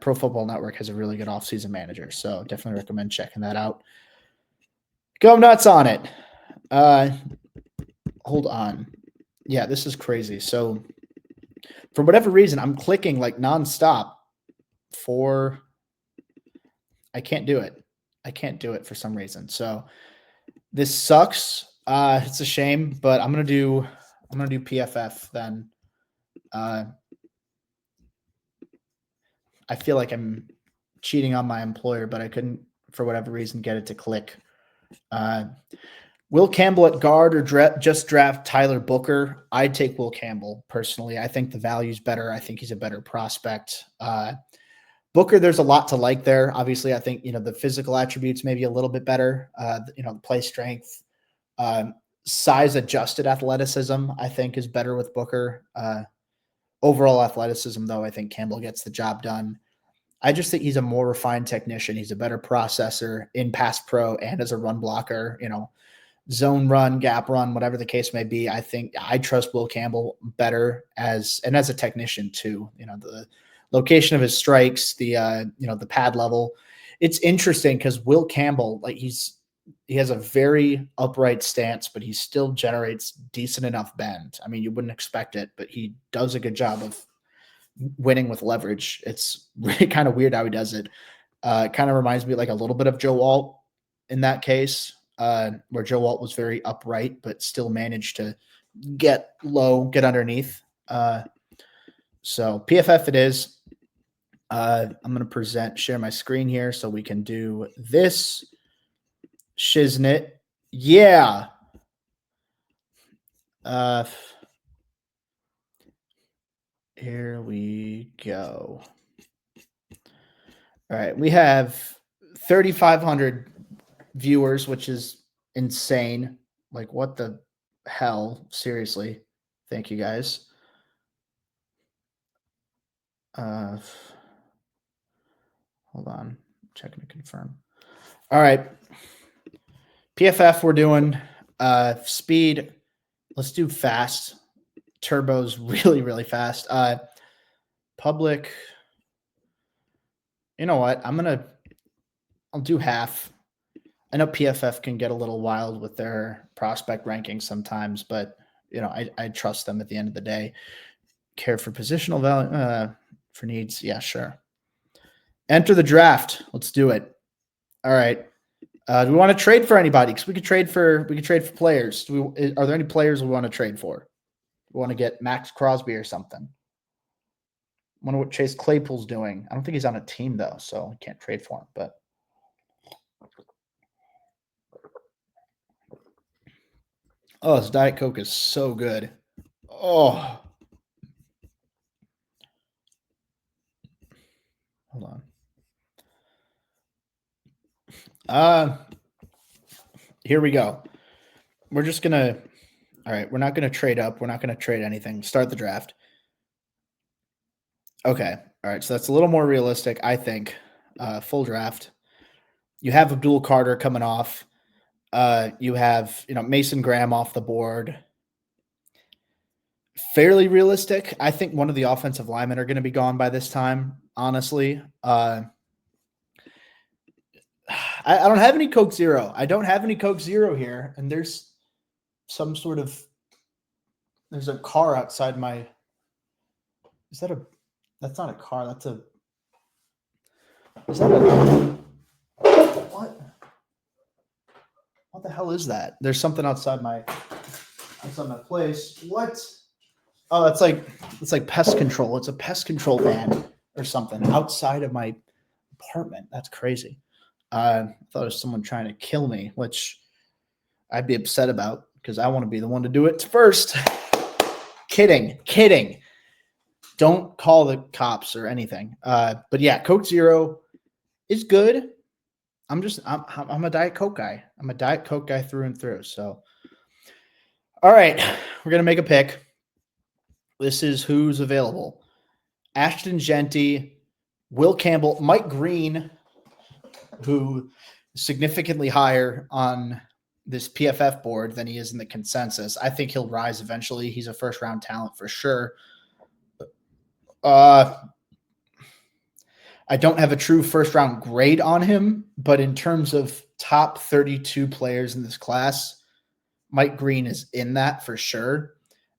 Pro Football Network has a really good offseason manager, so definitely recommend checking that out. Go nuts on it. Hold on. Yeah, this is crazy. So, for whatever reason, I'm clicking like nonstop I can't do it. I can't do it for some reason. So, this sucks. It's a shame, but I'm gonna do PFF then. I feel like I'm cheating on my employer, but I couldn't, for whatever reason, get it to click. Will Campbell at guard or just draft Tyler Booker? I'd take Will Campbell personally. I think the value's better. I think he's a better prospect. Booker, there's a lot to like there. Obviously, I think, the physical attributes maybe a little bit better. The play strength, size adjusted athleticism, I think is better with Booker. Overall athleticism, though, I think Campbell gets the job done. I just think he's a more refined technician. He's a better processor in pass pro and as a run blocker, zone run, gap run, whatever the case may be. I think I trust Will Campbell better as a technician too. The location of his strikes, the pad level. It's interesting because Will Campbell, like he's he has a very upright stance, but he still generates decent enough bend. I mean, you wouldn't expect it, but he does a good job of winning with leverage. It's really kind of weird how he does it. It kind of reminds me like a little bit of Joe Alt in that case, where Joe Alt was very upright, but still managed to get low, get underneath. So PFF it is. I'm going to share my screen here so we can do this. Shiznit. Yeah. Here we go. All right. We have 3,500 viewers, which is insane. Like, what the hell? Seriously. Thank you, guys. Hold on. Checking to confirm. All right. PFF, we're doing speed. Let's do fast. Turbo's really, really fast. Public. You know what? I'll do half. I know PFF can get a little wild with their prospect rankings sometimes, but I trust them at the end of the day. Care for positional value for needs. Yeah, sure. Enter the draft. Let's do it. All right. Do we want to trade for anybody? Because we could trade for players. Are there any players we want to trade for? We want to get Max Crosby or something. I wonder what Chase Claypool's doing. I don't think he's on a team though, so we can't trade for him. But oh, this Diet Coke is so good. Oh, hold on. Here we go. We're just gonna. All right, we're not gonna trade up. We're not gonna trade anything. Start the draft. Okay. All right. So that's a little more realistic, I think. Full draft. You have Abdul Carter coming off. You have Mason Graham off the board. Fairly realistic. I think one of the offensive linemen are going to be gone by this time. Honestly, I don't have any Coke Zero. I don't have any Coke Zero here, and there's some sort of there's a car outside my. Is that a? That's not a car. That's a. Is that a? What? What the hell is that? There's something outside my place. What? Oh, it's like pest control. It's a pest control van or something outside of my apartment. That's crazy. I thought it was someone trying to kill me, which I'd be upset about because I want to be the one to do it first. Kidding. Don't call the cops or anything. But yeah, Coke Zero is good. I'm a Diet Coke guy. I'm a Diet Coke guy through and through. So, all right, we're going to make a pick. This is who's available. Ashton Genty, Will Campbell, Mike Green, who is significantly higher on this PFF board than he is in the consensus. I think he'll rise eventually. He's a first-round talent for sure. I don't have a true first-round grade on him, but in terms of top 32 players in this class, Mike Green is in that for sure.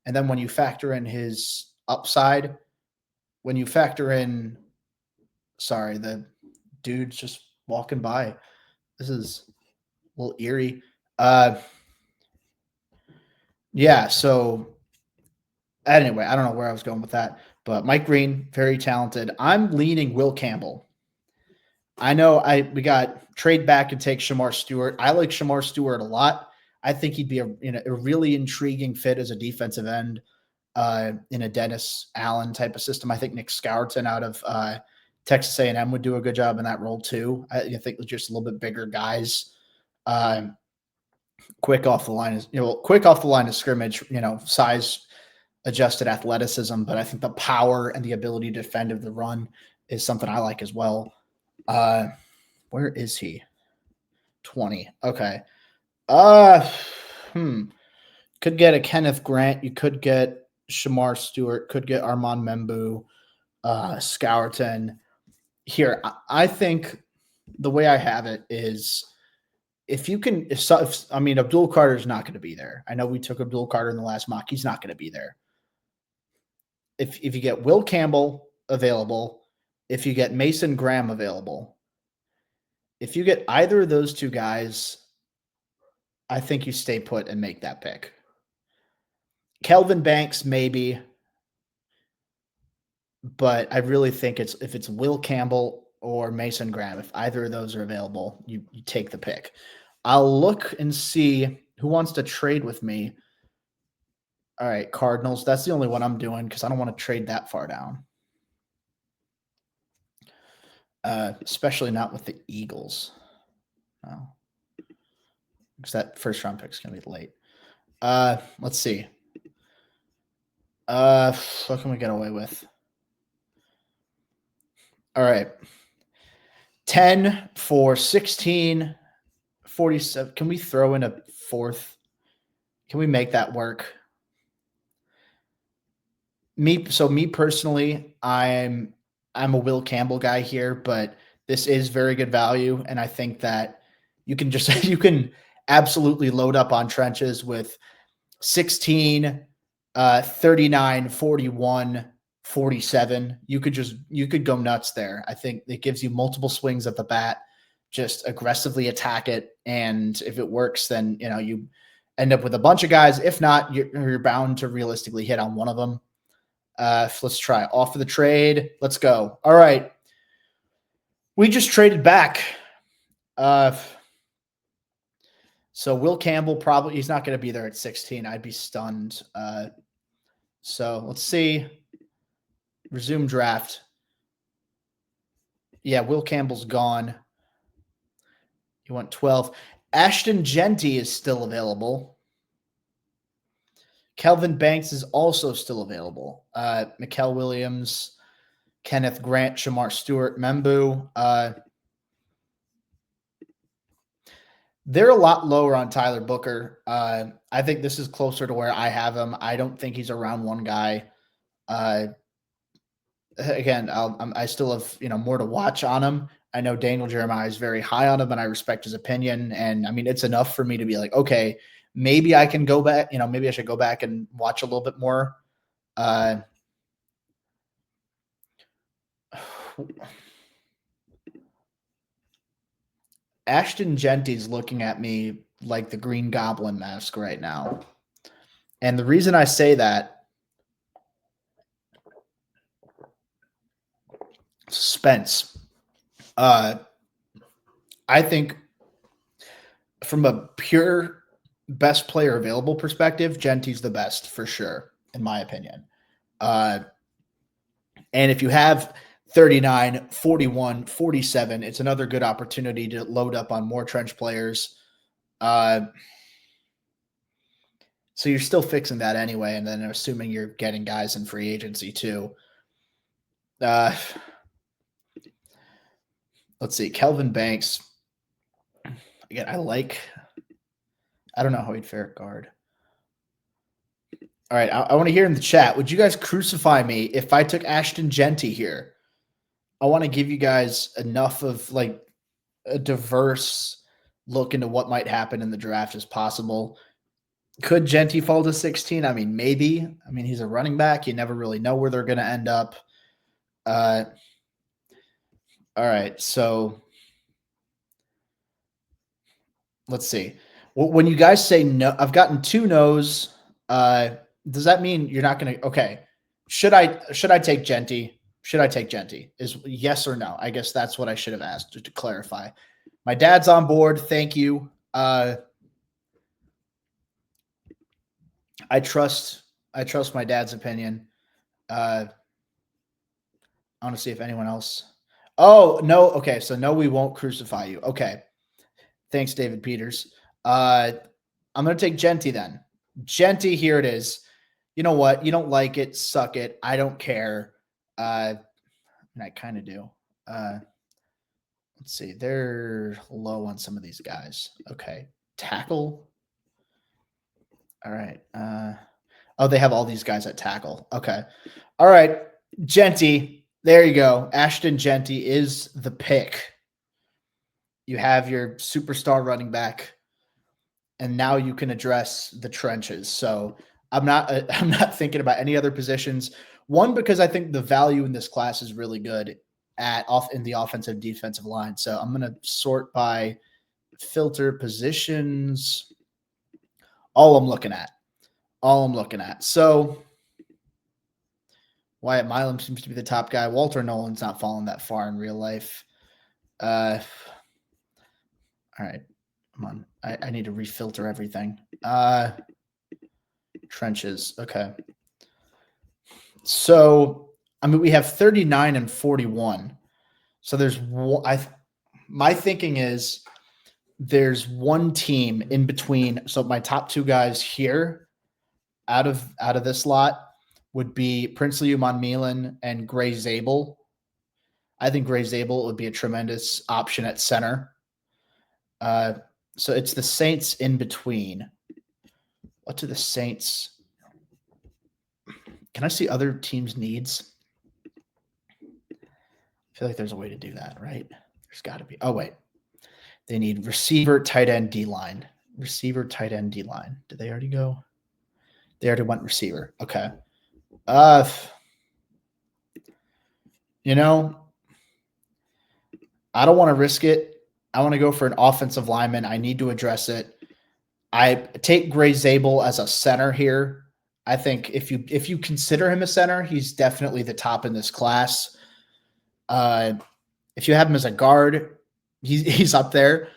And then when you factor in his upside, the dude's just walking by. This is a little eerie. Yeah, so anyway, I don't know where I was going with that, but Mike Green, very talented. I'm leaning Will Campbell. I know we got trade back and take Shamar Stewart. I like Shamar Stewart a lot. I think he'd be a really intriguing fit as a defensive end in a Dennis Allen type of system. I think Nick Scourton out of Texas A&M would do a good job in that role too. I think just a little bit bigger guys, quick off the line of scrimmage. Size adjusted athleticism, but I think the power and the ability to defend of the run is something I like as well. Where is he? 20. Okay. Could get a Kenneth Grant. You could get Shamar Stewart. Could get Armand Membu, Scourton. Here, I think the way I have it is if you can, I mean, Abdul Carter is not going to be there. I know we took Abdul Carter in the last mock. He's not going to be there. If you get Will Campbell available, if you get Mason Graham available, if you get either of those two guys, I think you stay put and make that pick. Kelvin Banks, maybe. But I really think if it's Will Campbell or Mason Graham, if either of those are available, you take the pick. I'll look and see who wants to trade with me. All right, Cardinals. That's the only one I'm doing because I don't want to trade that far down. Especially not with the Eagles. No. Because that first round pick is going to be late. Let's see. What can we get away with? All right. 10 for 16, 47. Can we throw in a fourth? Can we make that work? Me personally, I'm a Will Campbell guy here, but this is very good value, and I think that you can absolutely load up on trenches with 16, 39, 41, 47. You could go nuts there. I think it gives you multiple swings at the bat. Just aggressively attack it, and if it works, then you end up with a bunch of guys. If not, you're bound to realistically hit on one of them. Let's try off of the trade. Let's go. All right. We just traded back. So Will Campbell he's not going to be there at 16. I'd be stunned. So let's see. Resume draft. Yeah, Will Campbell's gone. You want 12. Ashton Genty is still available. Kelvin Banks is also still available. Mikael Williams, Kenneth Grant, Shamar Stewart, Membu. They're a lot lower on Tyler Booker. I think this is closer to where I have him. I don't think he's a round one guy. Again, I still have more to watch on him. I know Daniel Jeremiah is very high on him, and I respect his opinion. And I mean, it's enough for me to be like, okay, maybe I can go back. Maybe I should go back and watch a little bit more. Ashton Genty's looking at me like the Green Goblin mask right now. And the reason I say that, suspense. I think from a pure best player available perspective, Genty's the best for sure, in my opinion. And if you have 39, 41, 47, it's another good opportunity to load up on more trench players. So you're still fixing that anyway, and then assuming you're getting guys in free agency too. Let's see. Kelvin Banks. Again, I don't know how he'd fare at guard. All right. I want to hear in the chat. Would you guys crucify me if I took Ashton Genty here? I want to give you guys enough of like a diverse look into what might happen in the draft as possible. Could Genty fall to 16? I mean, maybe. I mean, he's a running back. You never really know where they're going to end up. All right. So let's see. When you guys say no, I've gotten 2 no's. Does that mean you're not going to? Okay. Should I take Genty? Should I take Genty? Is yes or no? I guess that's what I should have asked to clarify. My dad's on board. Thank you. I trust my dad's opinion. I want to see if anyone else. Oh, no. Okay. So no, we won't crucify you. Okay. Thanks, David Peters. I'm going to take Genty then. Genty, here it is. You know what? You don't like it. Suck it. I don't care. And I kind of do. Let's see. They're low on some of these guys. Okay. Tackle. All right. They have all these guys at tackle. Okay. All right. Genty. There you go. Ashton Genty is the pick. You have your superstar running back, and now you can address the trenches. So I'm not thinking about any other positions. One, because I think the value in this class is really good in the offensive defensive line. So I'm going to sort by filter positions. All I'm looking at. So Wyatt Milam seems to be the top guy. Walter Nolan's not falling that far in real life. All right. Come on. I need to refilter everything. Trenches. Okay. So, we have 39 and 41. So my thinking is there's one team in between. So my top two guys here out of this lot would be Princely Uman Milan and Gray Zabel. I think Gray Zabel would be a tremendous option at center. So it's the Saints in between. What do the Saints? Can I see other teams' needs? I feel like there's a way to do that, right? There's got to be. Oh, wait. They need receiver, tight end, D-line. Receiver, tight end, D-line. Did they already go? They already went receiver. Okay. I don't want to risk it. I want to go for an offensive lineman. I need to address it. I take Gray Zabel as a center here. I think if you consider him a center, he's definitely the top in this class. If you have him as a guard, he's up there.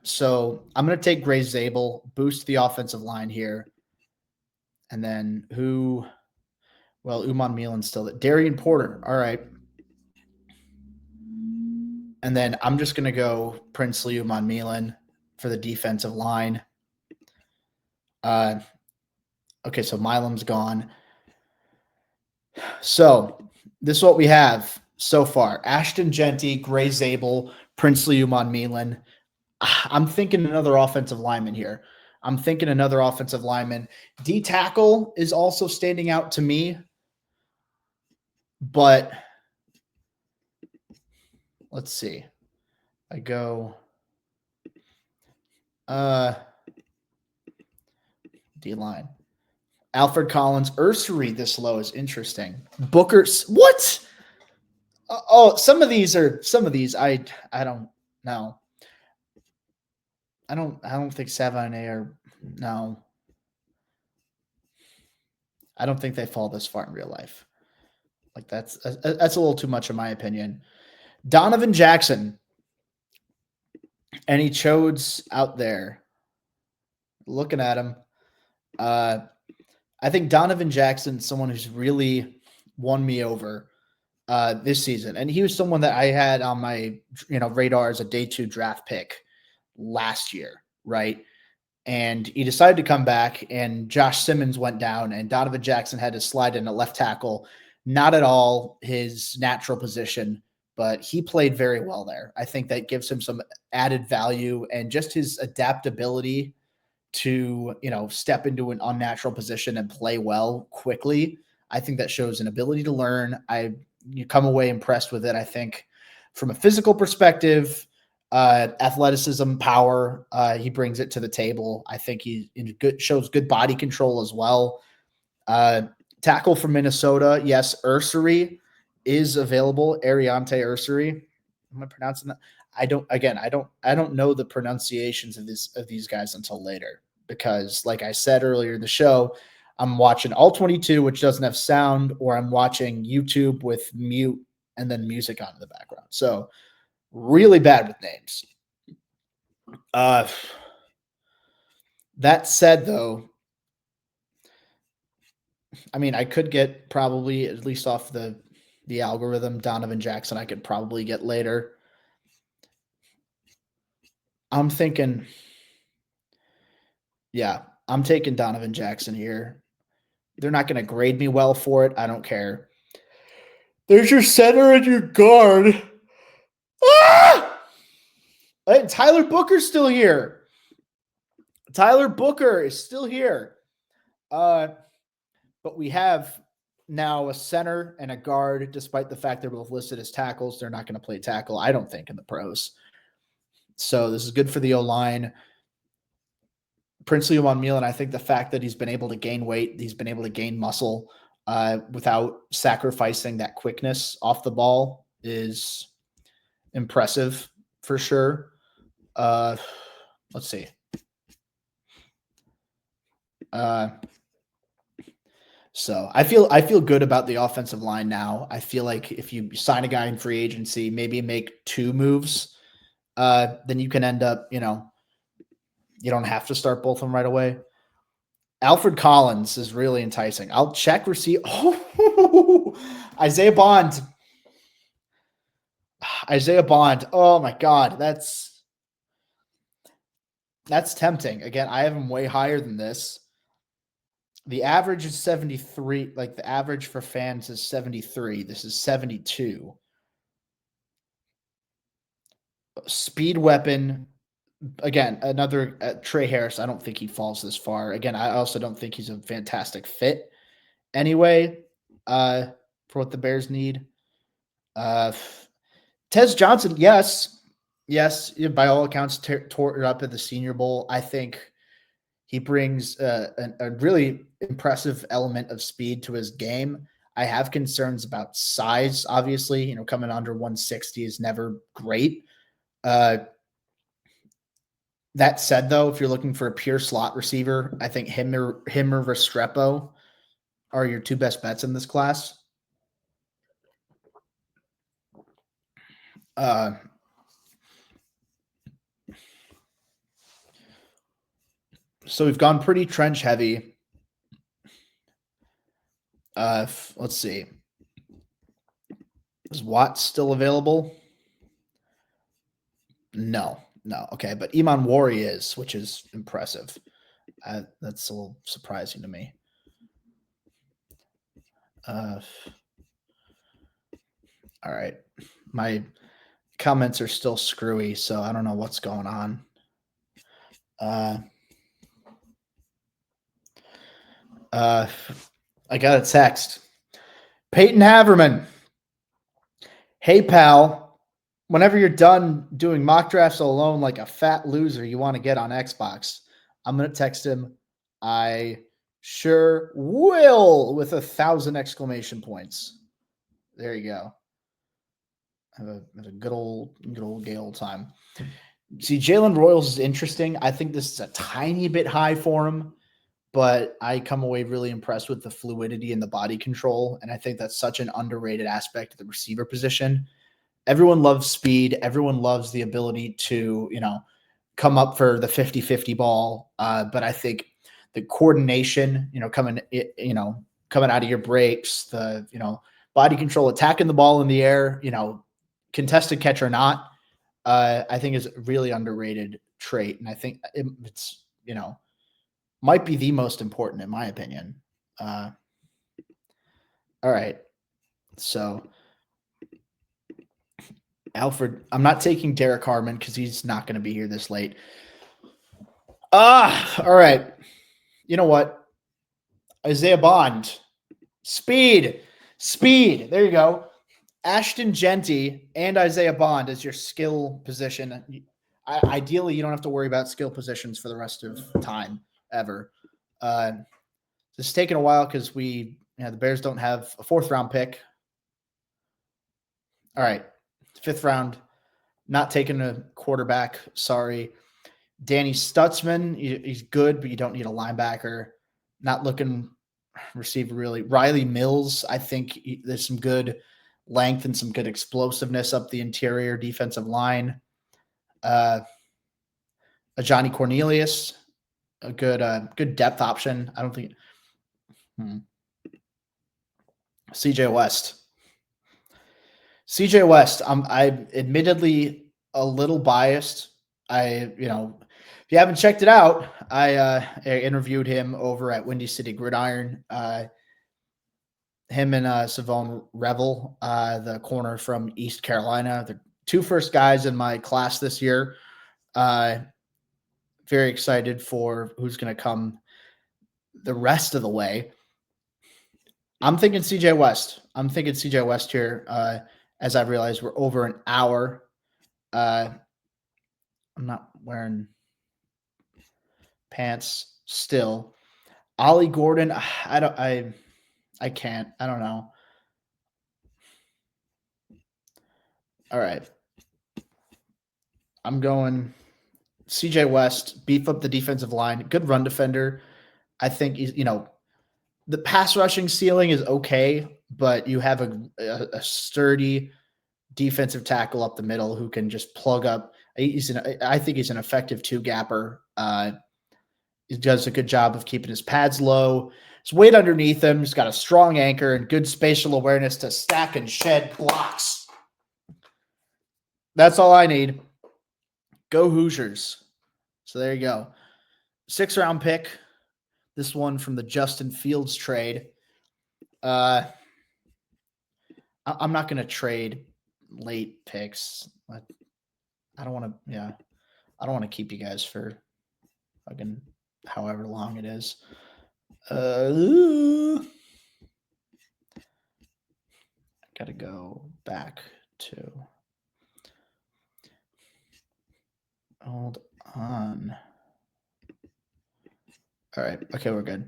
So I'm going to take Gray Zabel, boost the offensive line here. And then Uman Milan's still there. Darian Porter. All right. And then I'm just going to go Princely Uman Milan for the defensive line. Okay, so Milam's gone. So this is what we have so far. Ashton Genty, Gray Zabel, Princely Uman Milan. I'm thinking another offensive lineman here. D tackle is also standing out to me. But let's see. I go D-line. Alfred Collins, Ursery this low is interesting. Booker's what? Some of these I don't know. I don't think Savane are no. I don't think they fall this far in real life. Like that's a little too much in my opinion. Donovan Jackson. Any chodes out there? Looking at him. I think Donovan Jackson's someone who's really won me over this season. And he was someone that I had on my radar as a day 2 draft pick last year, right? And he decided to come back, and Josh Simmons went down, and Donovan Jackson had to slide in a left tackle. Not at all his natural position, but he played very well there. I think that gives him some added value, and just his adaptability to, step into an unnatural position and play well quickly. I think that shows an ability to learn. You come away impressed with it. I think from a physical perspective, athleticism, power, he brings it to the table. I think he shows good body control as well. Tackle from Minnesota. Yes. Ursery is available. Ariante Ursery. Am I pronouncing that? I don't know the pronunciations of these guys until later, because like I said earlier in the show, I'm watching all 22, which doesn't have sound, or I'm watching YouTube with mute and then music on in the background. So really bad with names. That said, though, I could get probably, at least off the algorithm, Donovan Jackson I could probably get later. I'm thinking, yeah, I'm taking Donovan Jackson here. They're not going to grade me well for it. I don't care. There's your center and your guard. Ah! And Tyler Booker's still here. Tyler Booker is still here. But we have now a center and a guard, despite the fact they're both listed as tackles. They're not going to play tackle, I don't think, in the pros. So this is good for the O-line. Princely Umanmielen, I think the fact that he's been able to gain weight, he's been able to gain muscle without sacrificing that quickness off the ball is impressive for sure. Let's see. So I feel good about the offensive line now. I feel like if you sign a guy in free agency, maybe make 2 moves, then you can end up, you don't have to start both of them right away. Alfred Collins is really enticing. I'll check receipt. Oh, Isaiah Bond. Isaiah Bond. Oh my God, that's tempting. Again, I have him way higher than this. The average is 73. Like the average for fans is 73. This is 72. Speed weapon. Again, another Trey Harris. I don't think he falls this far. Again, I also don't think he's a fantastic fit. Anyway, for what the Bears need. Tez Johnson, yes, by all accounts, tore it up at the Senior Bowl. I think he brings a really impressive element of speed to his game. I have concerns about size, obviously. Coming under 160 is never great. That said, though, if you're looking for a pure slot receiver, I think him or Restrepo are your 2 best bets in this class. So we've gone pretty trench heavy. Let's see. Is Watt still available? No. Okay, but Iman Wari is, which is impressive. That's a little surprising to me. All right. My comments are still screwy, so I don't know what's going on. I got a text. Peyton Haverman. Hey, pal. Whenever you're done doing mock drafts alone like a fat loser you want to get on Xbox, I'm going to text him. I sure will, with 1,000 exclamation points. There you go. Have a good old gay old time. See, Jalen Royals is interesting. I think this is a tiny bit high for him, but I come away really impressed with the fluidity and the body control, and I think that's such an underrated aspect of the receiver position. Everyone loves speed. Everyone loves the ability to, come up for the 50-50 ball. But I think the coordination, coming out of your breaks, the, body control, attacking the ball in the air, contested catch or not, I think is a really underrated trait. And I think it's, might be the most important in my opinion. All right. So Alfred, I'm not taking Derek Harmon because he's not going to be here this late. All right. You know what? Isaiah Bond. Speed. There you go. Ashton Genty and Isaiah Bond as your skill position. Ideally, you don't have to worry about skill positions for the rest of time ever. This is taking a while because the Bears don't have a 4th round pick. All right. 5th round, not taking a quarterback. Sorry. Danny Stutzman, he's good, but you don't need a linebacker. Not looking receiver really. Riley Mills, I think there's some good length and some good explosiveness up the interior defensive line. Johnny Cornelius, a good depth option. I don't think. CJ West. I'm admittedly a little biased. If you haven't checked it out, I interviewed him over at Windy City Gridiron. Him and Savone Revel, the corner from East Carolina, the 2 first guys in my class this year. Very excited for who's going to come the rest of the way. I'm thinking CJ West. Here. As I realized, we're over an hour. I'm not wearing pants still. Ollie Gordon, I can't. I don't know. All right. I'm going CJ West, beef up the defensive line, good run defender. I think he's, the pass rushing ceiling is okay, but you have a sturdy defensive tackle up the middle who can just plug up. I think he's an effective two gapper. He does a good job of keeping his pads low. His weight underneath him. He's got a strong anchor and good spatial awareness to stack and shed blocks. That's all I need. Go Hoosiers. So there you go. 6th-round pick. This one from the Justin Fields trade. I'm not going to trade late picks. I don't want to. Yeah, I don't want to keep you guys for fucking however long it is. I got to go back to. Hold on. All right. Okay, we're good.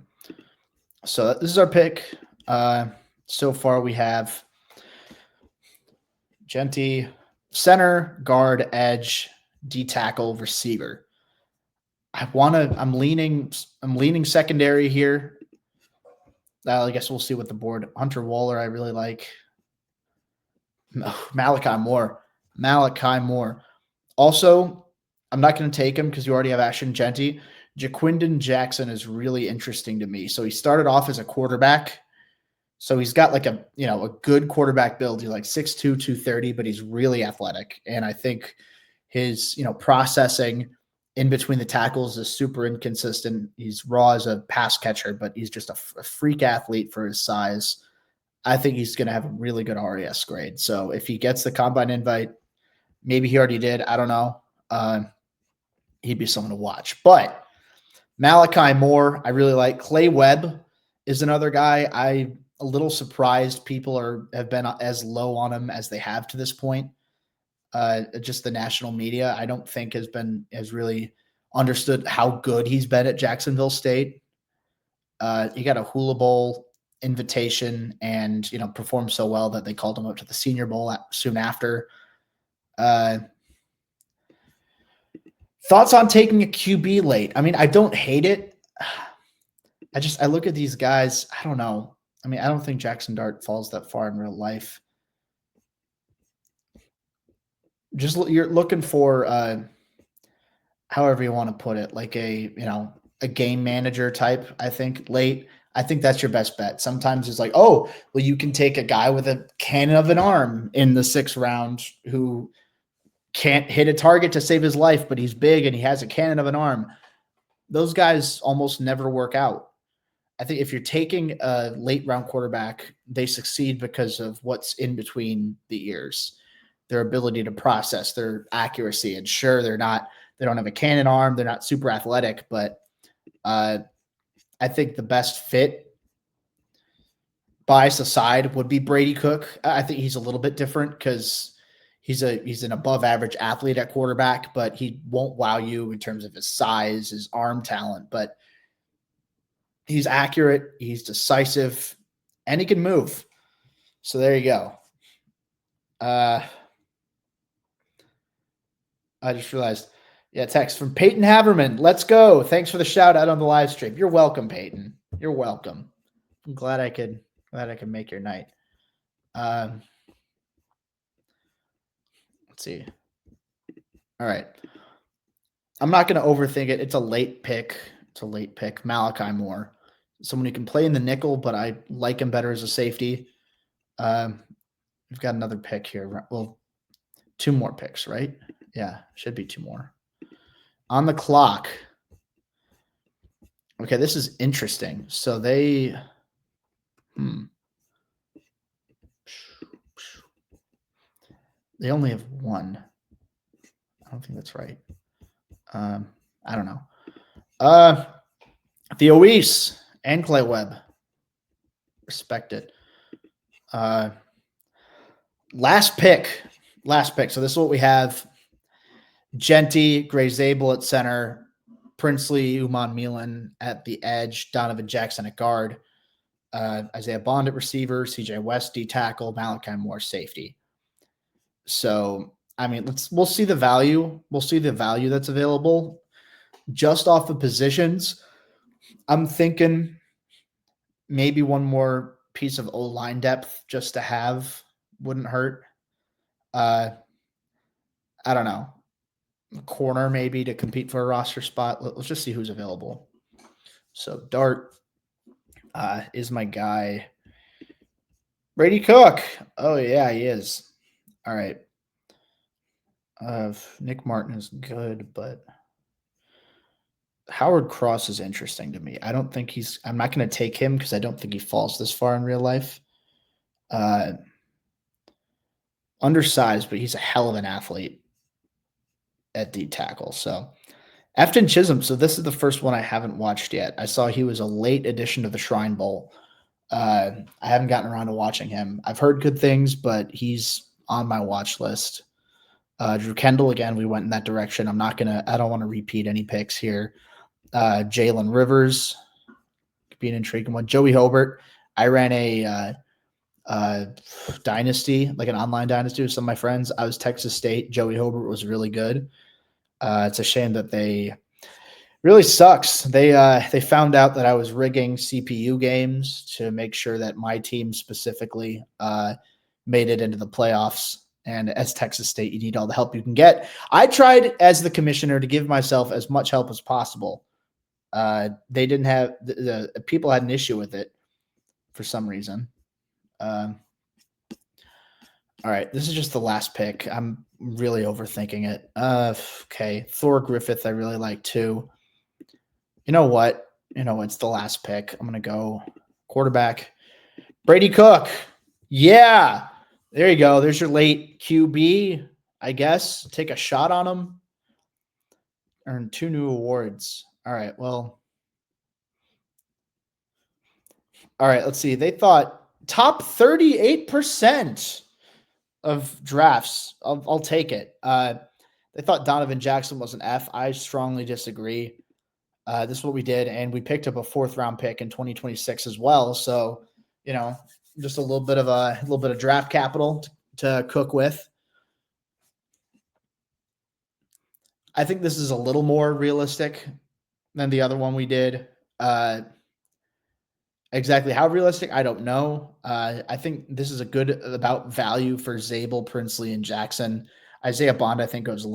So this is our pick. So far we have Genty, center, guard, edge, D tackle, receiver. I'm leaning secondary here. I guess we'll see what the board. Hunter Waller, I really like. Malachi Moore. Also, I'm not going to take him because you already have Ashton Genty. Jaquindon Jackson is really interesting to me. So he started off as a quarterback. So he's got like a good quarterback build. He's like 6'2", 230, but he's really athletic. And I think his, processing in between the tackles is super inconsistent. He's raw as a pass catcher, but he's just a freak athlete for his size. I think he's going to have a really good RAS grade. So if he gets the combine invite, maybe he already did. I don't know. He'd be someone to watch. But Malachi Moore, I really like. Clay Webb is another guy. I'm a little surprised people have been as low on him as they have to this point. Just the national media, I don't think has really understood how good he's been at Jacksonville State. He got a Hula Bowl invitation and performed so well that they called him up to the Senior Bowl soon after. Thoughts on taking a QB late? I mean, I don't hate it. I look at these guys. I don't know. I mean, I don't think Jackson Dart falls that far in real life. You're looking for however you want to put it, like a game manager type. I think late. I think that's your best bet. Sometimes it's like, oh, well, you can take a guy with a cannon of an arm in the 6th round who can't hit a target to save his life, but he's big and he has a cannon of an arm. Those guys almost never work out. I think if you're taking a late round quarterback, they succeed because of what's in between the ears, their ability to process, their accuracy. And sure, they don't have a cannon arm. They're not super athletic, but I think the best fit, bias aside, would be Brady Cook. I think he's a little bit different because he's an above average athlete at quarterback, but he won't wow you in terms of his size, his arm talent, but he's accurate, he's decisive, and he can move. So there you go. I just realized, text from Peyton Haverman. Let's go. Thanks for the shout out on the live stream. You're welcome, Peyton. You're welcome. I'm glad I could make your night. Let's see. All right. I'm not going to overthink it. It's a late pick. Malachi Moore. Someone who can play in the nickel, but I like him better as a safety. We've got another pick here. Well, 2 more picks, right? Yeah, should be 2 more. On the clock. Okay, this is interesting. So they only have 1. I don't think that's right. I don't know. Theo Weiss and Clay Webb. Respect it. Last pick. So this is what we have. Genty, Gray Zabel at center, Princely, Uman Milan at the edge, Donovan Jackson at guard, Isaiah Bond at receiver, CJ West D tackle, Malachi Moore safety. So, I mean, we'll see the value. We'll see the value that's available just off the positions. I'm thinking maybe one more piece of O-line depth just to have wouldn't hurt. I don't know. Corner maybe to compete for a roster spot. Let's just see who's available. So Dart is my guy. Brady Cook. Oh yeah, he is. All right. Nick Martin is good, but Howard Cross is interesting to me. I don't think I'm not going to take him because I don't think he falls this far in real life. Undersized, but he's a hell of an athlete at D tackle. So Afton Chisholm. So this is the first one I haven't watched yet. I saw he was a late addition to the Shrine Bowl. I haven't gotten around to watching him. I've heard good things, but he's on my watch list. Drew Kendall, again, we went in that direction. I don't want to repeat any picks here. Jalen Rivers could be an intriguing one. Joey Hobart. I ran a dynasty, like an online dynasty with some of my friends. I was Texas State. Joey Hobart was really good. It's a shame that really sucks. They found out that I was rigging CPU games to make sure that my team specifically made it into the playoffs. And as Texas State, you need all the help you can get. I tried as the commissioner to give myself as much help as possible. They didn't have the people had an issue with it for some reason. All right, this is just the last pick. I'm really overthinking it. Okay, Thor Griffith, I really like too. You know what? It's the last pick. I'm gonna go quarterback. Brady Cook. Yeah, there you go. There's your late QB. I guess take a shot on him. Earn 2 new awards. All right. Well. All right. Let's see. They thought top 38% of drafts. I'll take it. They thought Donovan Jackson was an F. I strongly disagree. This is what we did, and we picked up a 4th-round pick in 2026 as well. So, just a little bit of draft capital to cook with. I think this is a little more realistic than the other one we did. Exactly how realistic, I don't know. I think this is a good about value for Zabel, Princely, and Jackson. Isaiah Bond, I think, goes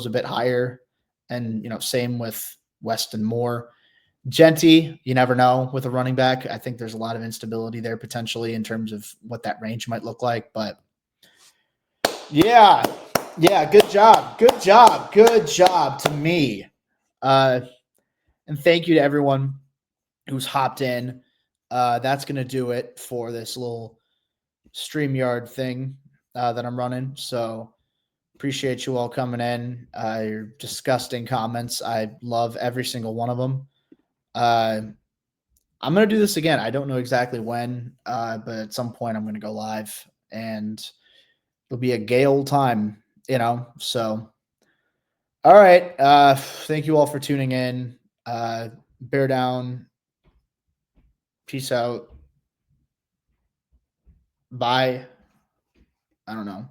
a bit higher, and same with West and Moore. Genty, you never know with a running back. I think there's a lot of instability there potentially in terms of what that range might look like. But yeah, good job to me. And thank you to everyone who's hopped in. That's going to do it for this little StreamYard thing that I'm running. So appreciate you all coming in. Your disgusting comments. I love every single one of them. I'm going to do this again. I don't know exactly when, but at some point I'm going to go live and it'll be a gay old time, so. All right. Thank you all for tuning in. Bear down. Peace out. Bye. I don't know.